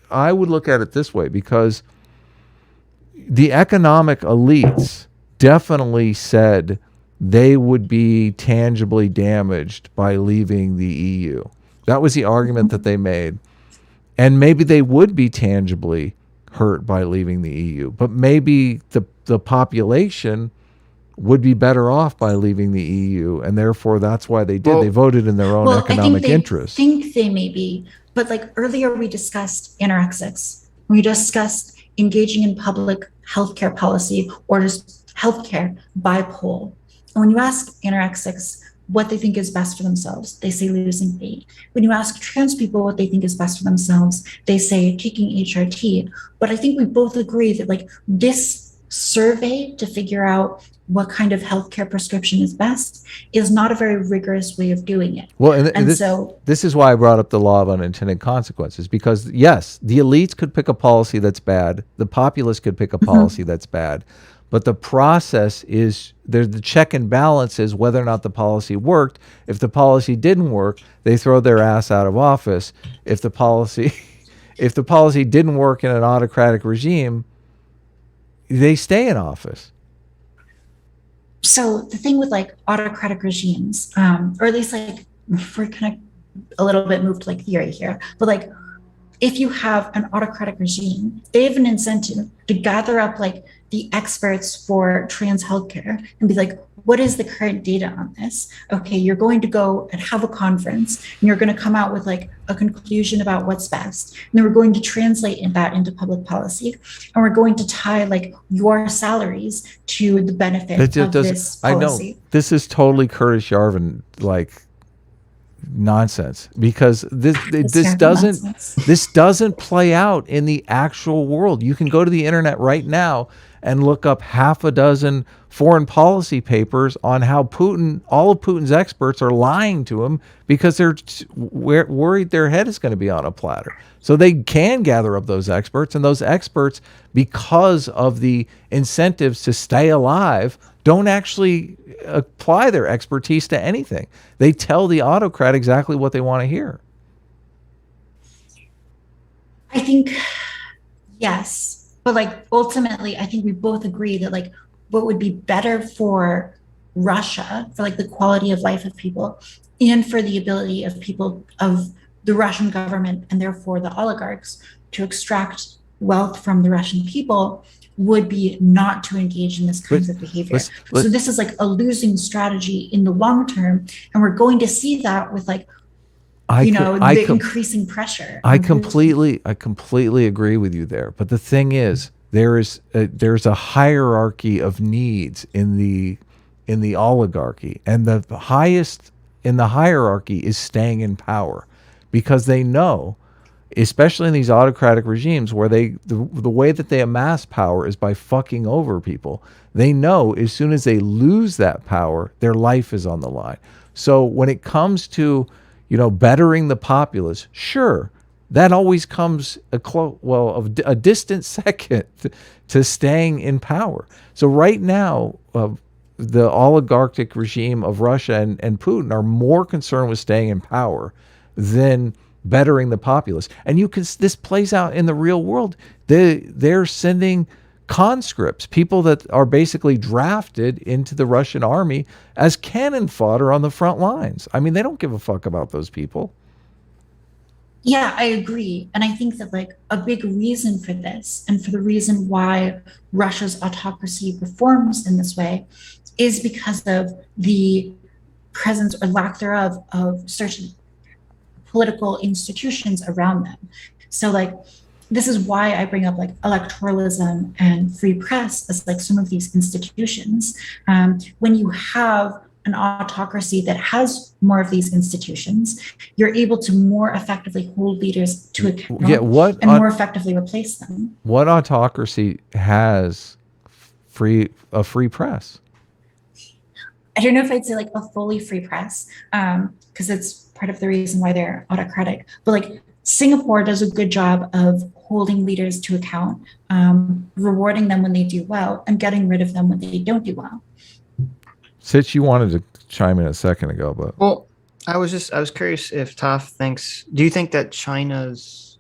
I would look at it this way, because the economic elites definitely said they would be tangibly damaged by leaving the EU. That was the argument that they made. And maybe they would be tangibly hurt by leaving the EU, but maybe the population would be better off by leaving the EU, and therefore that's why they did. They voted in their own economic interest. I think they may be, but earlier we discussed anorexics. We discussed engaging in public healthcare policy or just healthcare by poll. And when you ask anorexics what they think is best for themselves, they say losing weight. When you ask trans people what they think is best for themselves, they say taking HRT. But I think we both agree that this survey to figure out what kind of healthcare prescription is best is not a very rigorous way of doing it. Well, and this is why I brought up the law of unintended consequences, because yes, the elites could pick a policy that's bad, the populace could pick a policy that's bad, but the process is there's the check and balance is whether or not the policy worked. If the policy didn't work, they throw their ass out of office. If the policy didn't work in an autocratic regime, they stay in office. So the thing with autocratic regimes, or at least we're kind of a little bit moved theory here, but if you have an autocratic regime, they have an incentive to gather up the experts for trans healthcare and be what is the current data on this? Okay, you're going to go and have a conference and you're going to come out with a conclusion about what's best. And then we're going to translate that into public policy. And we're going to tie your salaries to the benefit of this policy. I know this is totally Curtis Yarvin nonsense, because this doesn't play out in the actual world. You can go to the internet right now and look up half a dozen foreign policy papers on how all of Putin's experts are lying to him because they're worried their head is going to be on a platter. So they can gather up those experts, and those experts, because of the incentives to stay alive, don't actually apply their expertise to anything. They tell the autocrat exactly what they want to hear. I think, yes. But ultimately, I think we both agree that what would be better for Russia, for the quality of life of people, and for the ability of people of the Russian government and therefore the oligarchs to extract wealth from the Russian people would be not to engage in this kinds of behavior. So this is a losing strategy in the long term, and we're going to see that with the increasing pressure. I completely agree with you there. But the thing is, there's a hierarchy of needs in the oligarchy, and the highest in the hierarchy is staying in power, because they know, especially in these autocratic regimes where the way that they amass power is by fucking over people. They know as soon as they lose that power, their life is on the line. So when it comes to bettering the populace, sure, that always comes a distant second to staying in power. So right now, the oligarchic regime of Russia and Putin are more concerned with staying in power than bettering the populace. And this plays out in the real world. They're sending conscripts, people that are basically drafted into the Russian army as cannon fodder on the front lines. I mean, they don't give a fuck about those people. Yeah, I agree. And I think that like a big reason for this and for the reason why Russia's autocracy performs in this way is because of the presence or lack thereof of certain political institutions around them. So like this is why I bring up like electoralism and free press as like some of these institutions. When you have an autocracy that has more of these institutions, you're able to more effectively hold leaders to Yeah, account and more effectively replace them. what autocracy has a free press? I don't know if I'd say like a fully free press, because it's part of the reason why they're autocratic. But like Singapore does a good job of holding leaders to account, rewarding them when they do well, and getting rid of them when they don't do well. Sitch, you wanted to chime in a second ago, but Well, I was curious if Taf thinks. Do you think China's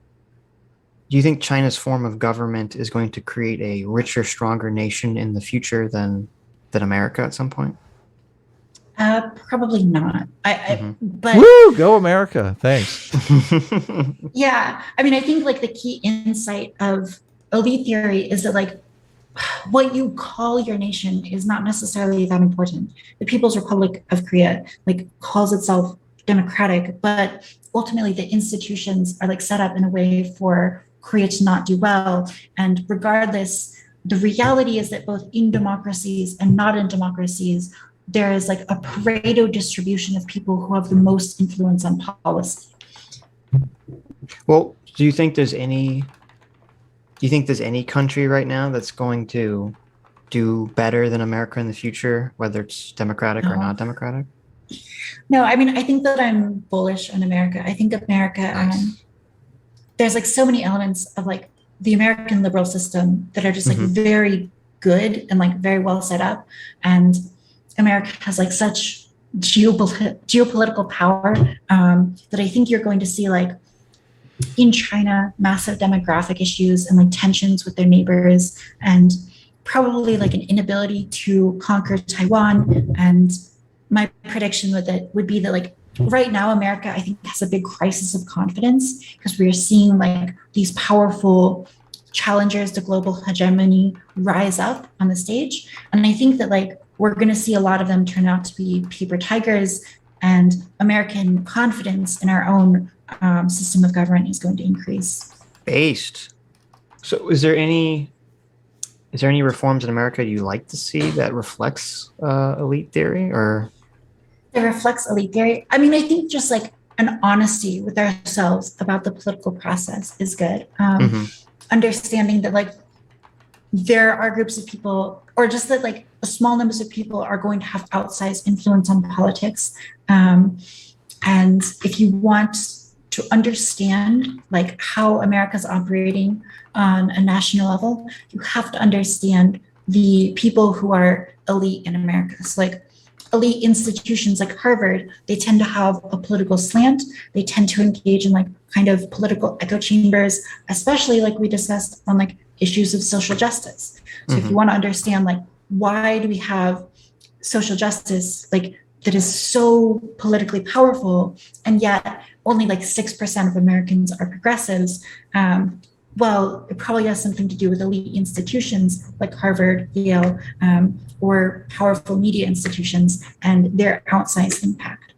form of government is going to create a richer, stronger nation in the future than America at some point? Probably not. But woo, go America! Thanks. yeah, I mean, I think like the key insight of elite theory is that like what you call your nation is not necessarily that important. The People's Republic of Korea like calls itself democratic, but ultimately the institutions are like set up in a way for Korea to not do well. And regardless, the reality is that both in democracies and not in democracies, there is like a Pareto distribution of people who have the most influence on policy. Well, do you think there's any country right now that's going to do better than America in the future, whether it's democratic or not democratic? No, I mean, I think that I'm bullish on America. I think America, Nice. There's like so many elements of like the American liberal system that are just like very good and like very well set up. And America has like such geopolitical power that I think you're going to see like in China, massive demographic issues and like tensions with their neighbors, and probably like an inability to conquer Taiwan. And my prediction would be that like right now, America, I think, has a big crisis of confidence because we are seeing like these powerful challengers to global hegemony rise up on the stage. And I think that like we're going to see a lot of them turn out to be paper tigers, and American confidence in our own system of government is going to increase. Based. So is there any reforms in America you like to see that reflects elite theory, or that reflects elite theory? I mean, I think just like an honesty with ourselves about the political process is good. Understanding that like there are groups of people, or just that like a small numbers of people are going to have outsized influence on politics. And if you want to understand like how America's operating on a national level, you have to understand the people who are elite in America. So like elite institutions like Harvard, they tend to have a political slant. They tend to engage in like kind of political echo chambers, especially like we discussed on like issues of social justice. So if you want to understand like why do we have social justice like that is so politically powerful, and yet only like 6% of Americans are progressives, well, it probably has something to do with elite institutions like Harvard, Yale, or powerful media institutions and their outsized impact.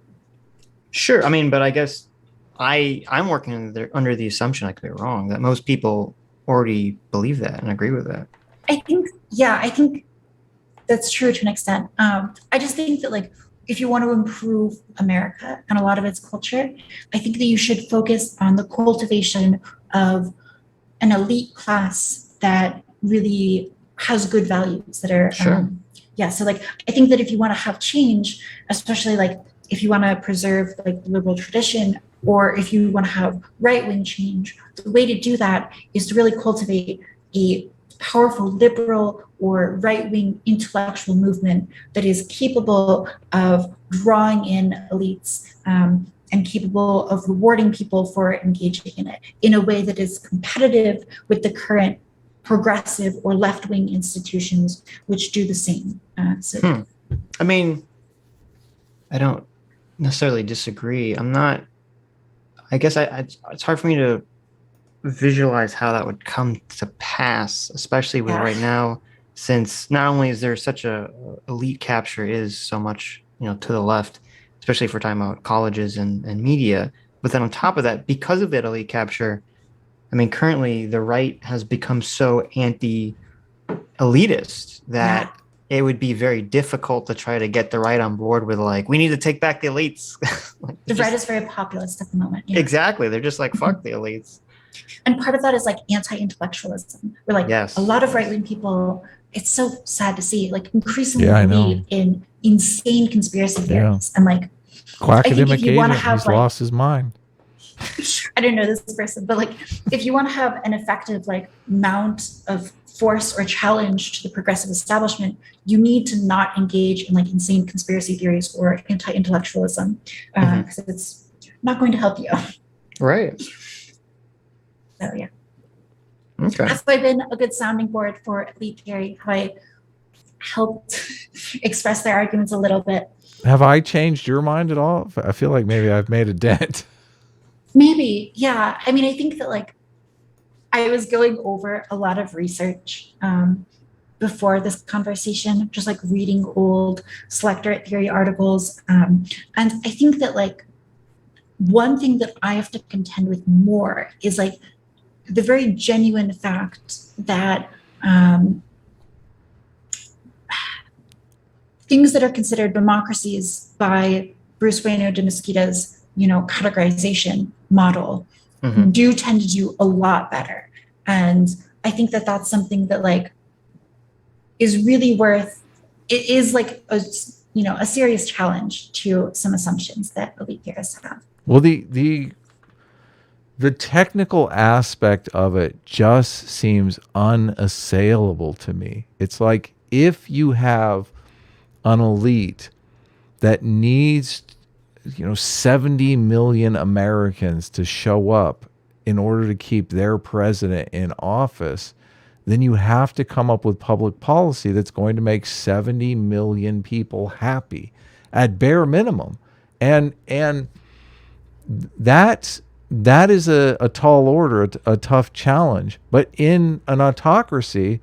Sure. I mean, but I guess I'm working under the assumption, I could be wrong, that most people already believe that and agree with that. I think that's true to an extent. I just think that like if you want to improve America and a lot of its culture, I think that you should focus on the cultivation of an elite class that really has good values that are sure. So like I think that if you want to have change, especially like if you want to preserve like the liberal tradition, or if you want to have right-wing change, the way to do that is to really cultivate a powerful liberal or right-wing intellectual movement that is capable of drawing in elites and capable of rewarding people for engaging in it in a way that is competitive with the current progressive or left-wing institutions which do the same. I mean, I don't necessarily disagree. I I guess it's hard for me to visualize how that would come to pass, especially with right now, since not only is there such a elite capture is so much, to the left, especially if we're talking about colleges and media, but then on top of that, because of that elite capture, I mean, currently the right has become so anti-elitist that it would be very difficult to try to get the right on board with like, we need to take back the elites. The right is very populist at the moment. Yeah. Exactly. They're just like, fuck the elites. And part of that is like anti-intellectualism. We're like, a lot of right-wing people, it's so sad to see, like increasingly believe in insane conspiracy theories. And like, Quackademic agent, he's lost his mind. I don't know this person, but like, if you want to have an effective like mount of force or challenge to the progressive establishment, you need to not engage in like insane conspiracy theories or anti-intellectualism, because it's not going to help you. Right. So yeah. Okay. Have I been a good sounding board for elite theory? Have I helped express their arguments a little bit? Have I changed your mind at all? I feel like maybe I've made a dent. Maybe, yeah. I mean, I think that like I was going over a lot of research before this conversation, just like reading old selectorate theory articles. And I think that like one thing that I have to contend with more is like the very genuine fact that things that are considered democracies by Bruce Bueno de Mesquita's, categorization model do tend to do a lot better. And I think that that's something that like is really worth, it is like a serious challenge to some assumptions that elite theorists have. Well, the technical aspect of it just seems unassailable to me. It's like if you have an elite that needs 70 million Americans to show up in order to keep their president in office, then you have to come up with public policy that's going to make 70 million people happy at bare minimum. And that is a tall order, a tough challenge. But in an autocracy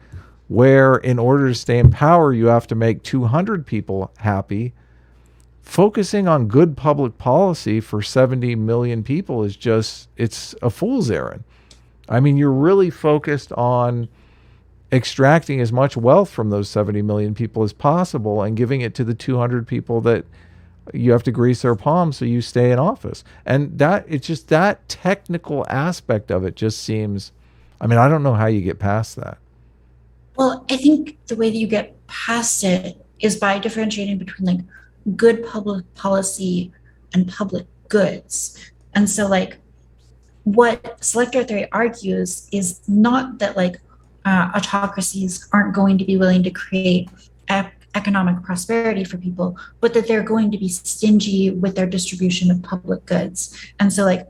where in order to stay in power, you have to make 200 people happy, focusing on good public policy for 70 million people is just, it's a fool's errand. I mean, you're really focused on extracting as much wealth from those 70 million people as possible and giving it to the 200 people that you have to grease their palms so you stay in office. And that, it's just that technical aspect of it just seems, I mean, I don't know how you get past that. Well, I think the way that you get past it is by differentiating between like good public policy and public goods. And so like what selector theory argues is not that like autocracies aren't going to be willing to create economic prosperity for people, but that they're going to be stingy with their distribution of public goods. And so like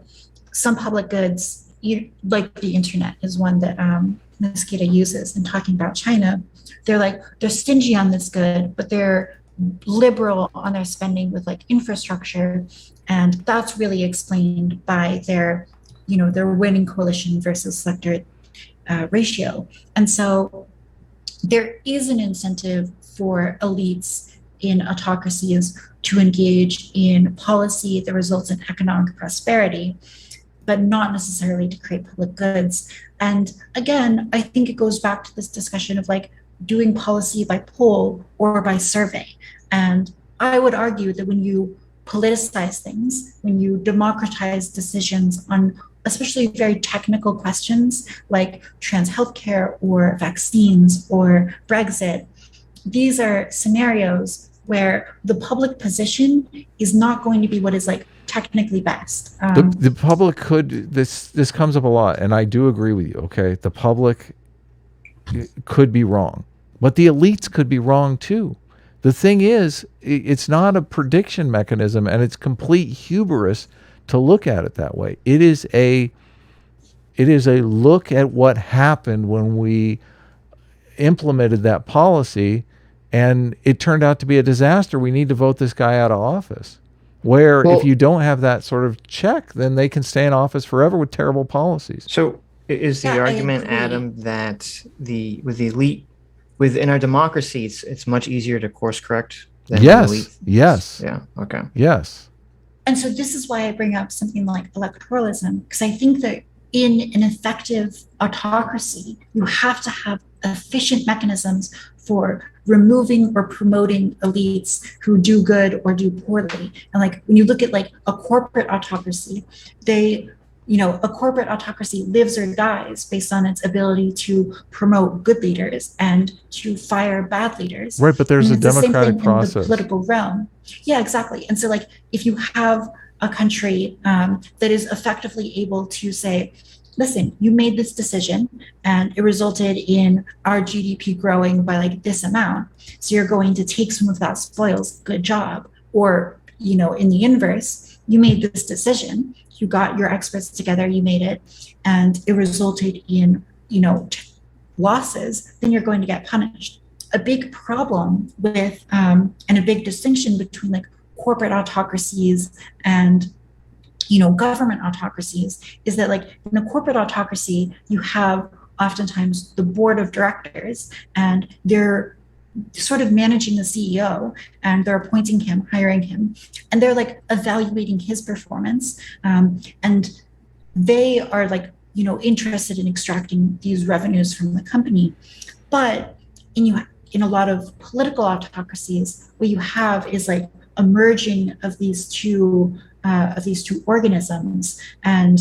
some public goods, like the internet is one that Mesquita uses in talking about China. They're stingy on this good, but they're liberal on their spending with like infrastructure. And that's really explained by their winning coalition versus selectorate ratio. And so there is an incentive for elites in autocracies to engage in policy that results in economic prosperity, but not necessarily to create public goods. And again, I think it goes back to this discussion of like doing policy by poll or by survey. And I would argue that when you politicize things, when you democratize decisions on especially very technical questions like trans healthcare or vaccines or Brexit, these are scenarios where the public position is not going to be what is like technically best. The public could, this comes up a lot, and I do agree with you, okay? The public could be wrong, but the elites could be wrong too. The thing is, it's not a prediction mechanism, and it's complete hubris to look at it that way. It is a look at what happened when we implemented that policy, and it turned out to be a disaster. We need to vote this guy out of office. where Well, if you don't have that sort of check, then they can stay in office forever with terrible policies. So is the Yeah, I argument, agree. Adam, that with the elite, within our democracy, it's much easier to course correct than with elite? Yes. Yeah. Okay. Yes. And so this is why I bring up something like electoralism, because I think that in an effective autocracy, you have to have efficient mechanisms for removing or promoting elites who do good or do poorly. And like when you look at like a corporate autocracy, a corporate autocracy lives or dies based on its ability to promote good leaders and to fire bad leaders. Right, but there's and a it's the same democratic thing process. in the political realm. Yeah, exactly. And so like if you have a country that is effectively able to say, listen, you made this decision and it resulted in our GDP growing by like this amount. So you're going to take some of that spoils, good job. Or, in the inverse, you made this decision, you got your experts together, you made it, and it resulted in, losses, then you're going to get punished. A big problem with, and a big distinction between like corporate autocracies and government autocracies is that like in a corporate autocracy, you have oftentimes the board of directors and they're sort of managing the CEO and they're appointing him, hiring him, and they're like evaluating his performance. And they are like, interested in extracting these revenues from the company. But in a lot of political autocracies, what you have is like a merging of these two organisms. And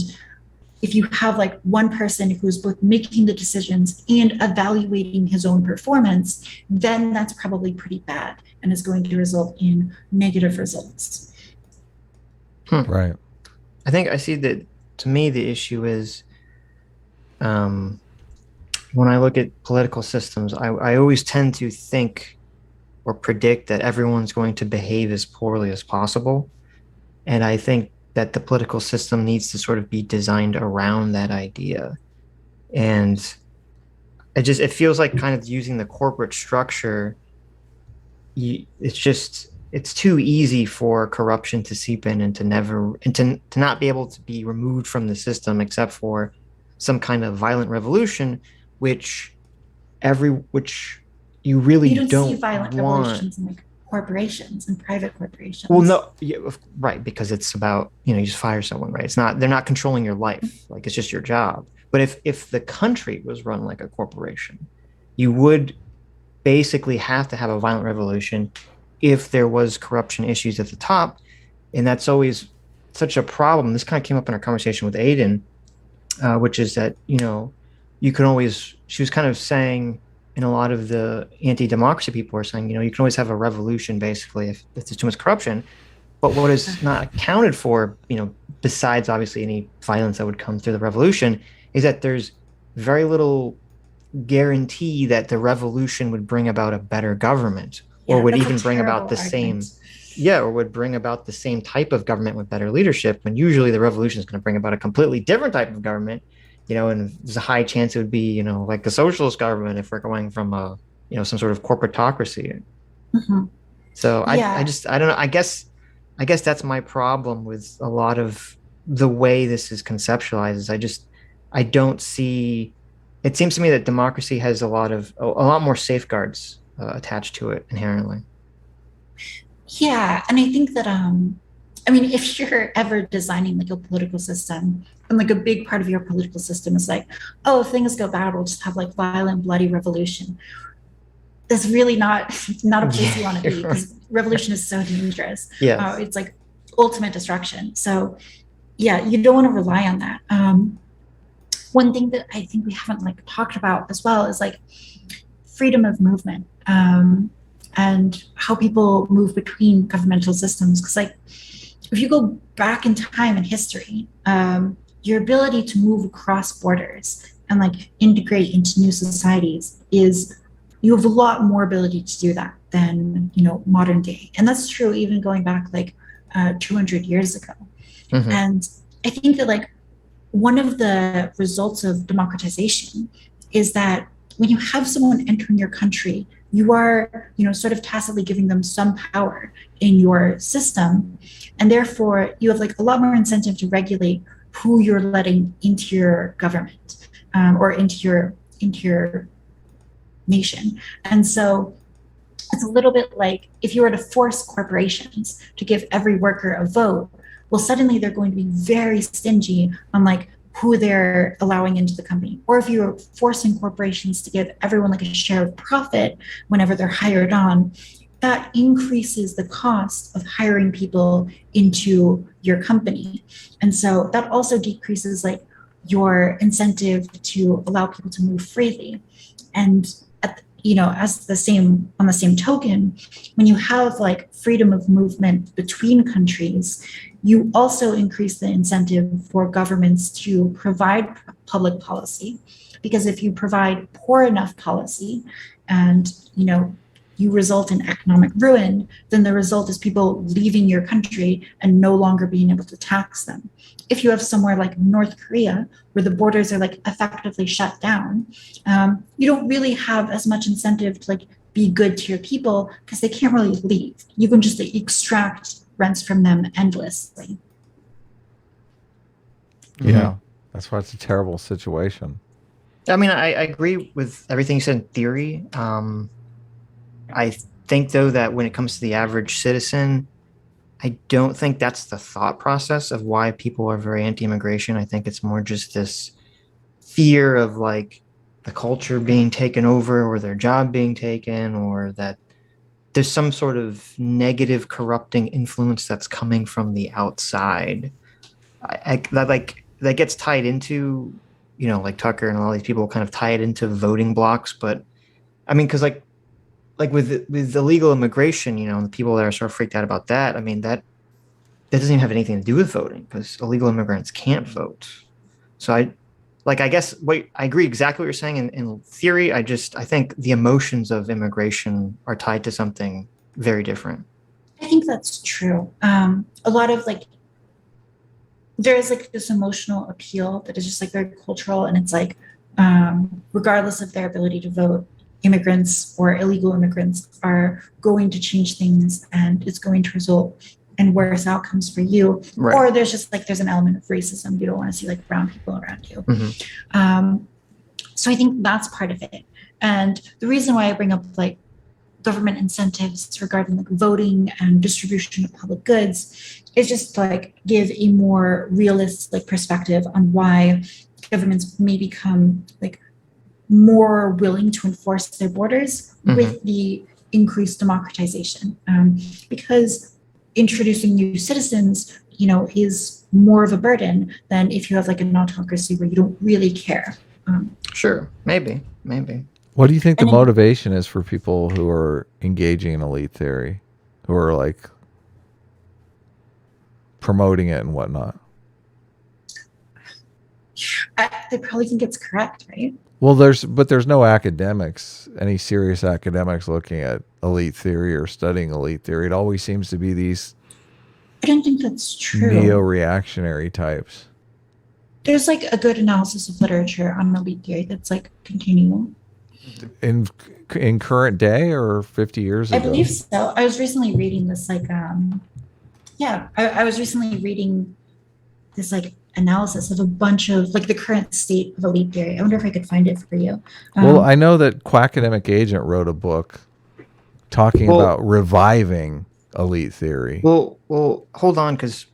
if you have like one person who's both making the decisions and evaluating his own performance, then that's probably pretty bad and is going to result in negative results. Right. I think I see that. To me, the issue is when I look at political systems, I always tend to think or predict that everyone's going to behave as poorly as possible. And I think that the political system needs to sort of be designed around that idea. And it feels like kind of using the corporate structure, it's too easy for corruption to seep in and to not be able to be removed from the system except for some kind of violent revolution, which you really you don't see don't violent want. revolutions in like corporations and private corporations. Well, no, yeah, right, because it's about, you just fire someone, right? They're not controlling your life, like it's just your job. But if the country was run like a corporation, you would basically have to have a violent revolution if there was corruption issues at the top. And that's always such a problem. This kind of came up in our conversation with Aiden, which is that, she was kind of saying, and a lot of the anti-democracy people are saying, you can always have a revolution basically if there's too much corruption. But what is not accounted for, besides obviously any violence that would come through the revolution, is that there's very little guarantee that the revolution would bring about a better government or would even bring about the same type of government with better leadership, when usually the revolution is going to bring about a completely different type of government. And there's a high chance it would be, like a socialist government if we're going from some sort of corporatocracy. Mm-hmm. So I don't know. I guess that's my problem with a lot of the way this is conceptualized. Is I don't see. It seems to me that democracy has a lot more safeguards attached to it inherently. Yeah, and I think that if you're ever designing like a political system, and like a big part of your political system is like, oh, if things go bad, we'll just have like violent, bloody revolution. That's really not a place you want to be, because revolution is so dangerous. Yeah, it's like ultimate destruction. So yeah, you don't want to rely on that. One thing that I think we haven't like talked about as well is like freedom of movement, and how people move between governmental systems. Because like if you go back in time in history, your ability to move across borders and like integrate into new societies you have a lot more ability to do that than modern day. And that's true even going back like 200 years ago. Mm-hmm. And I think that like one of the results of democratization is that when you have someone entering your country you are, sort of tacitly giving them some power in your system. And therefore, you have like a lot more incentive to regulate who you're letting into your government, or into your nation. And so it's a little bit like if you were to force corporations to give every worker a vote, well, suddenly they're going to be very stingy on like who they're allowing into the company. Or if you're forcing corporations to give everyone like a share of profit whenever they're hired on, that increases the cost of hiring people into your company. And so that also decreases like your incentive to allow people to move freely. And as on the same token, when you have like freedom of movement between countries, you also increase the incentive for governments to provide public policy. Because if you provide poor enough policy and, you result in economic ruin, then the result is people leaving your country and no longer being able to tax them. If you have somewhere like North Korea, where the borders are like effectively shut down, you don't really have as much incentive to like be good to your people because they can't really leave. You can just like, extract rents from them endlessly. Yeah, that's why it's a terrible situation. I mean, I agree with everything you said in theory. I think, though, that when it comes to the average citizen, I don't think that's the thought process of why people are very anti-immigration. I think it's more just this fear of like the culture being taken over or their job being taken, or that there's some sort of negative corrupting influence that's coming from the outside. That gets tied into, like Tucker and all these people kind of tie it into voting blocks. But I mean, because like with illegal immigration, and the people that are sort of freaked out about that, I mean, that doesn't even have anything to do with voting because illegal immigrants can't vote. So I guess I agree exactly what you're saying in theory. I think the emotions of immigration are tied to something very different. I think that's true. A lot of like, there is like this emotional appeal that is just like very cultural, and it's like, regardless of their ability to vote, immigrants or illegal immigrants are going to change things, and it's going to result in worse outcomes for you. Right. Or there's an element of racism. You don't want to see like brown people around you. So I think that's part of it. And the reason why I bring up like government incentives regarding like voting and distribution of public goods is just to like give a more realistic perspective on why governments may become like more willing to enforce their borders with the increased democratization, because introducing new citizens, is more of a burden than if you have like an autocracy where you don't really care. Sure, maybe. What do you think the motivation is for people who are engaging in elite theory, who are like promoting it and whatnot? They probably think it's correct, right? Well, there's no academics, any serious academics looking at elite theory or studying elite theory. It always seems to be these I don't think that's true. Neo-reactionary types. There's like a good analysis of literature on elite theory that's like continual. In current day or 50 years ago? I believe so. I was recently reading this like I was recently reading this like analysis of a bunch of like the current state of elite theory. I wonder if I could find it for you. Well, I know that Quackademic Agent wrote a book talking about reviving elite theory. Well, hold on, because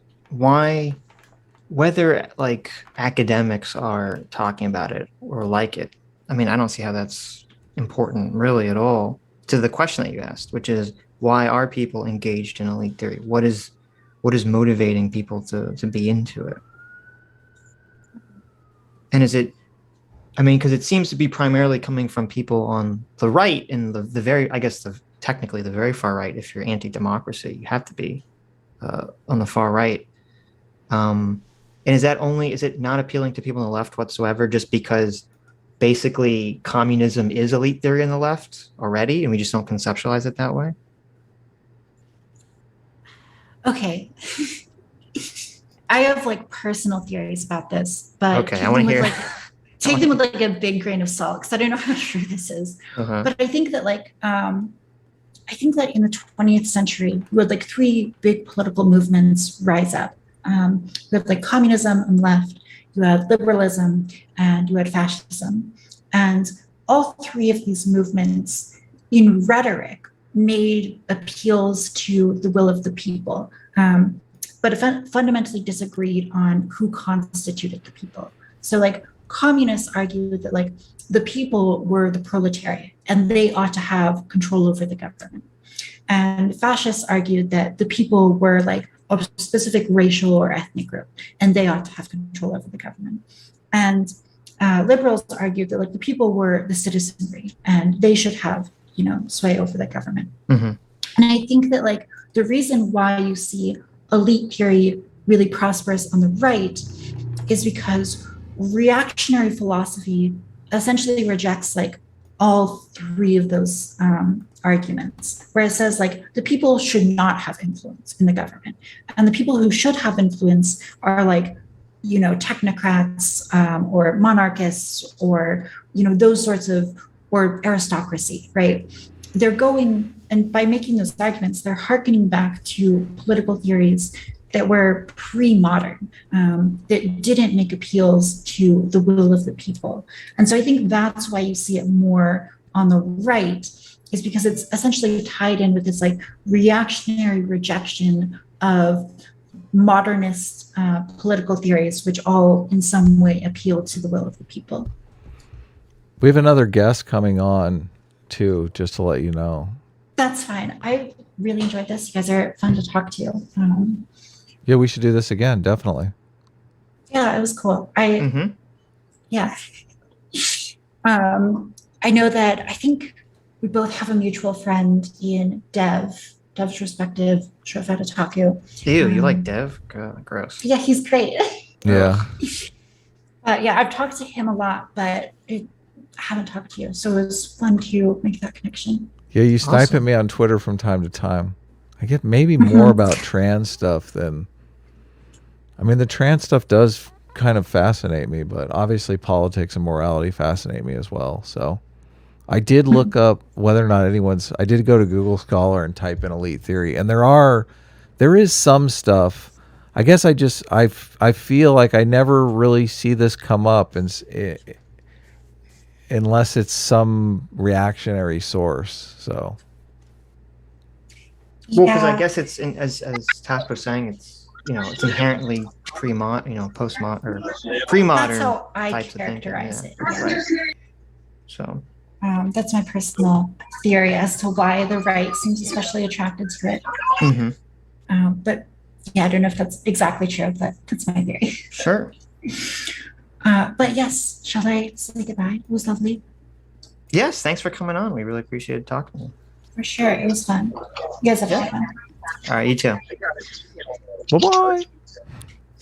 whether like academics are talking about it or like it, I mean, I don't see how that's important really at all to the question that you asked, which is why are people engaged in elite theory? What is motivating people to be into it? And is it, I mean, because it seems to be primarily coming from people on the right and the very, I guess, technically the very far right. If you're anti-democracy, you have to be on the far right. And is it not appealing to people on the left whatsoever, just because basically communism is elite theory on the left already, and we just don't conceptualize it that way? Okay. I have like personal theories about this, but okay, I want to hear. take them with like a big grain of salt, because I don't know how true this is. But I think that in the 20th century, we had like three big political movements rise up. You have like communism on the left, you had liberalism, and you had fascism. And all three of these movements in rhetoric made appeals to the will of the people, but fundamentally disagreed on who constituted the people. So like communists argued that like the people were the proletariat and they ought to have control over the government. And fascists argued that the people were like a specific racial or ethnic group and they ought to have control over the government. And liberals argued that like the people were the citizenry and they should have, sway over the government. And I think that like the reason why you see elite theory really prosperous on the right is because reactionary philosophy essentially rejects like all three of those arguments, where it says like the people should not have influence in the government, and the people who should have influence are like technocrats or monarchists or those sorts of, or aristocracy, right? They're going, and by making those arguments, they're hearkening back to political theories that were pre-modern, that didn't make appeals to the will of the people. And so I think that's why you see it more on the right, is because it's essentially tied in with this like reactionary rejection of modernist political theories, which all in some way appeal to the will of the people. We have another guest coming on too, just to let you know. That's fine. I really enjoyed this. You guys are fun to talk to. Yeah, we should do this again, definitely. Yeah, it was cool. Yeah. I know that I think we both have a mutual friend in Dev's perspective, short for Otaku. Ew, you like Dev? Gross. Yeah, he's great. Yeah. Yeah, I've talked to him a lot, but I haven't talked to you. So it was fun to make that connection. Yeah, you snipe at me on Twitter from time to time. I get maybe more about trans stuff than... I mean, the trans stuff does kind of fascinate me, but obviously politics and morality fascinate me as well. So I did look up whether or not I did go to Google Scholar and type in elite theory, and there is some stuff. I guess I feel like I never really see this come up unless it's some reactionary source. So. Well, because I guess it's as Task was saying, it's inherently postmodern or pre-modern. That's how I types characterize of it. Right. So that's my personal theory as to why the right seems especially attracted to it. But yeah, I don't know if that's exactly true, but that's my theory. Sure. But yes, shall I say goodbye? It was lovely. Yes, thanks for coming on. We really appreciated talking to you. For sure, it was fun. You guys have fun. All right, you too. Bye-bye.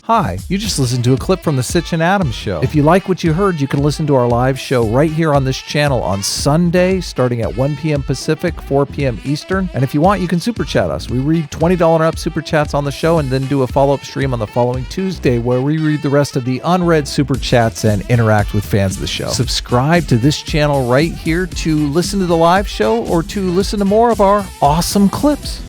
Hi, you just listened to a clip from the Sitch and Adams show. If you like what you heard, you can listen to our live show right here on this channel on Sunday, starting at 1 p.m. Pacific, 4 p.m. Eastern. And if you want, you can super chat us. We read $20 and up super chats on the show and then do a follow-up stream on the following Tuesday where we read the rest of the unread super chats and interact with fans of the show. Subscribe to this channel right here to listen to the live show or to listen to more of our awesome clips.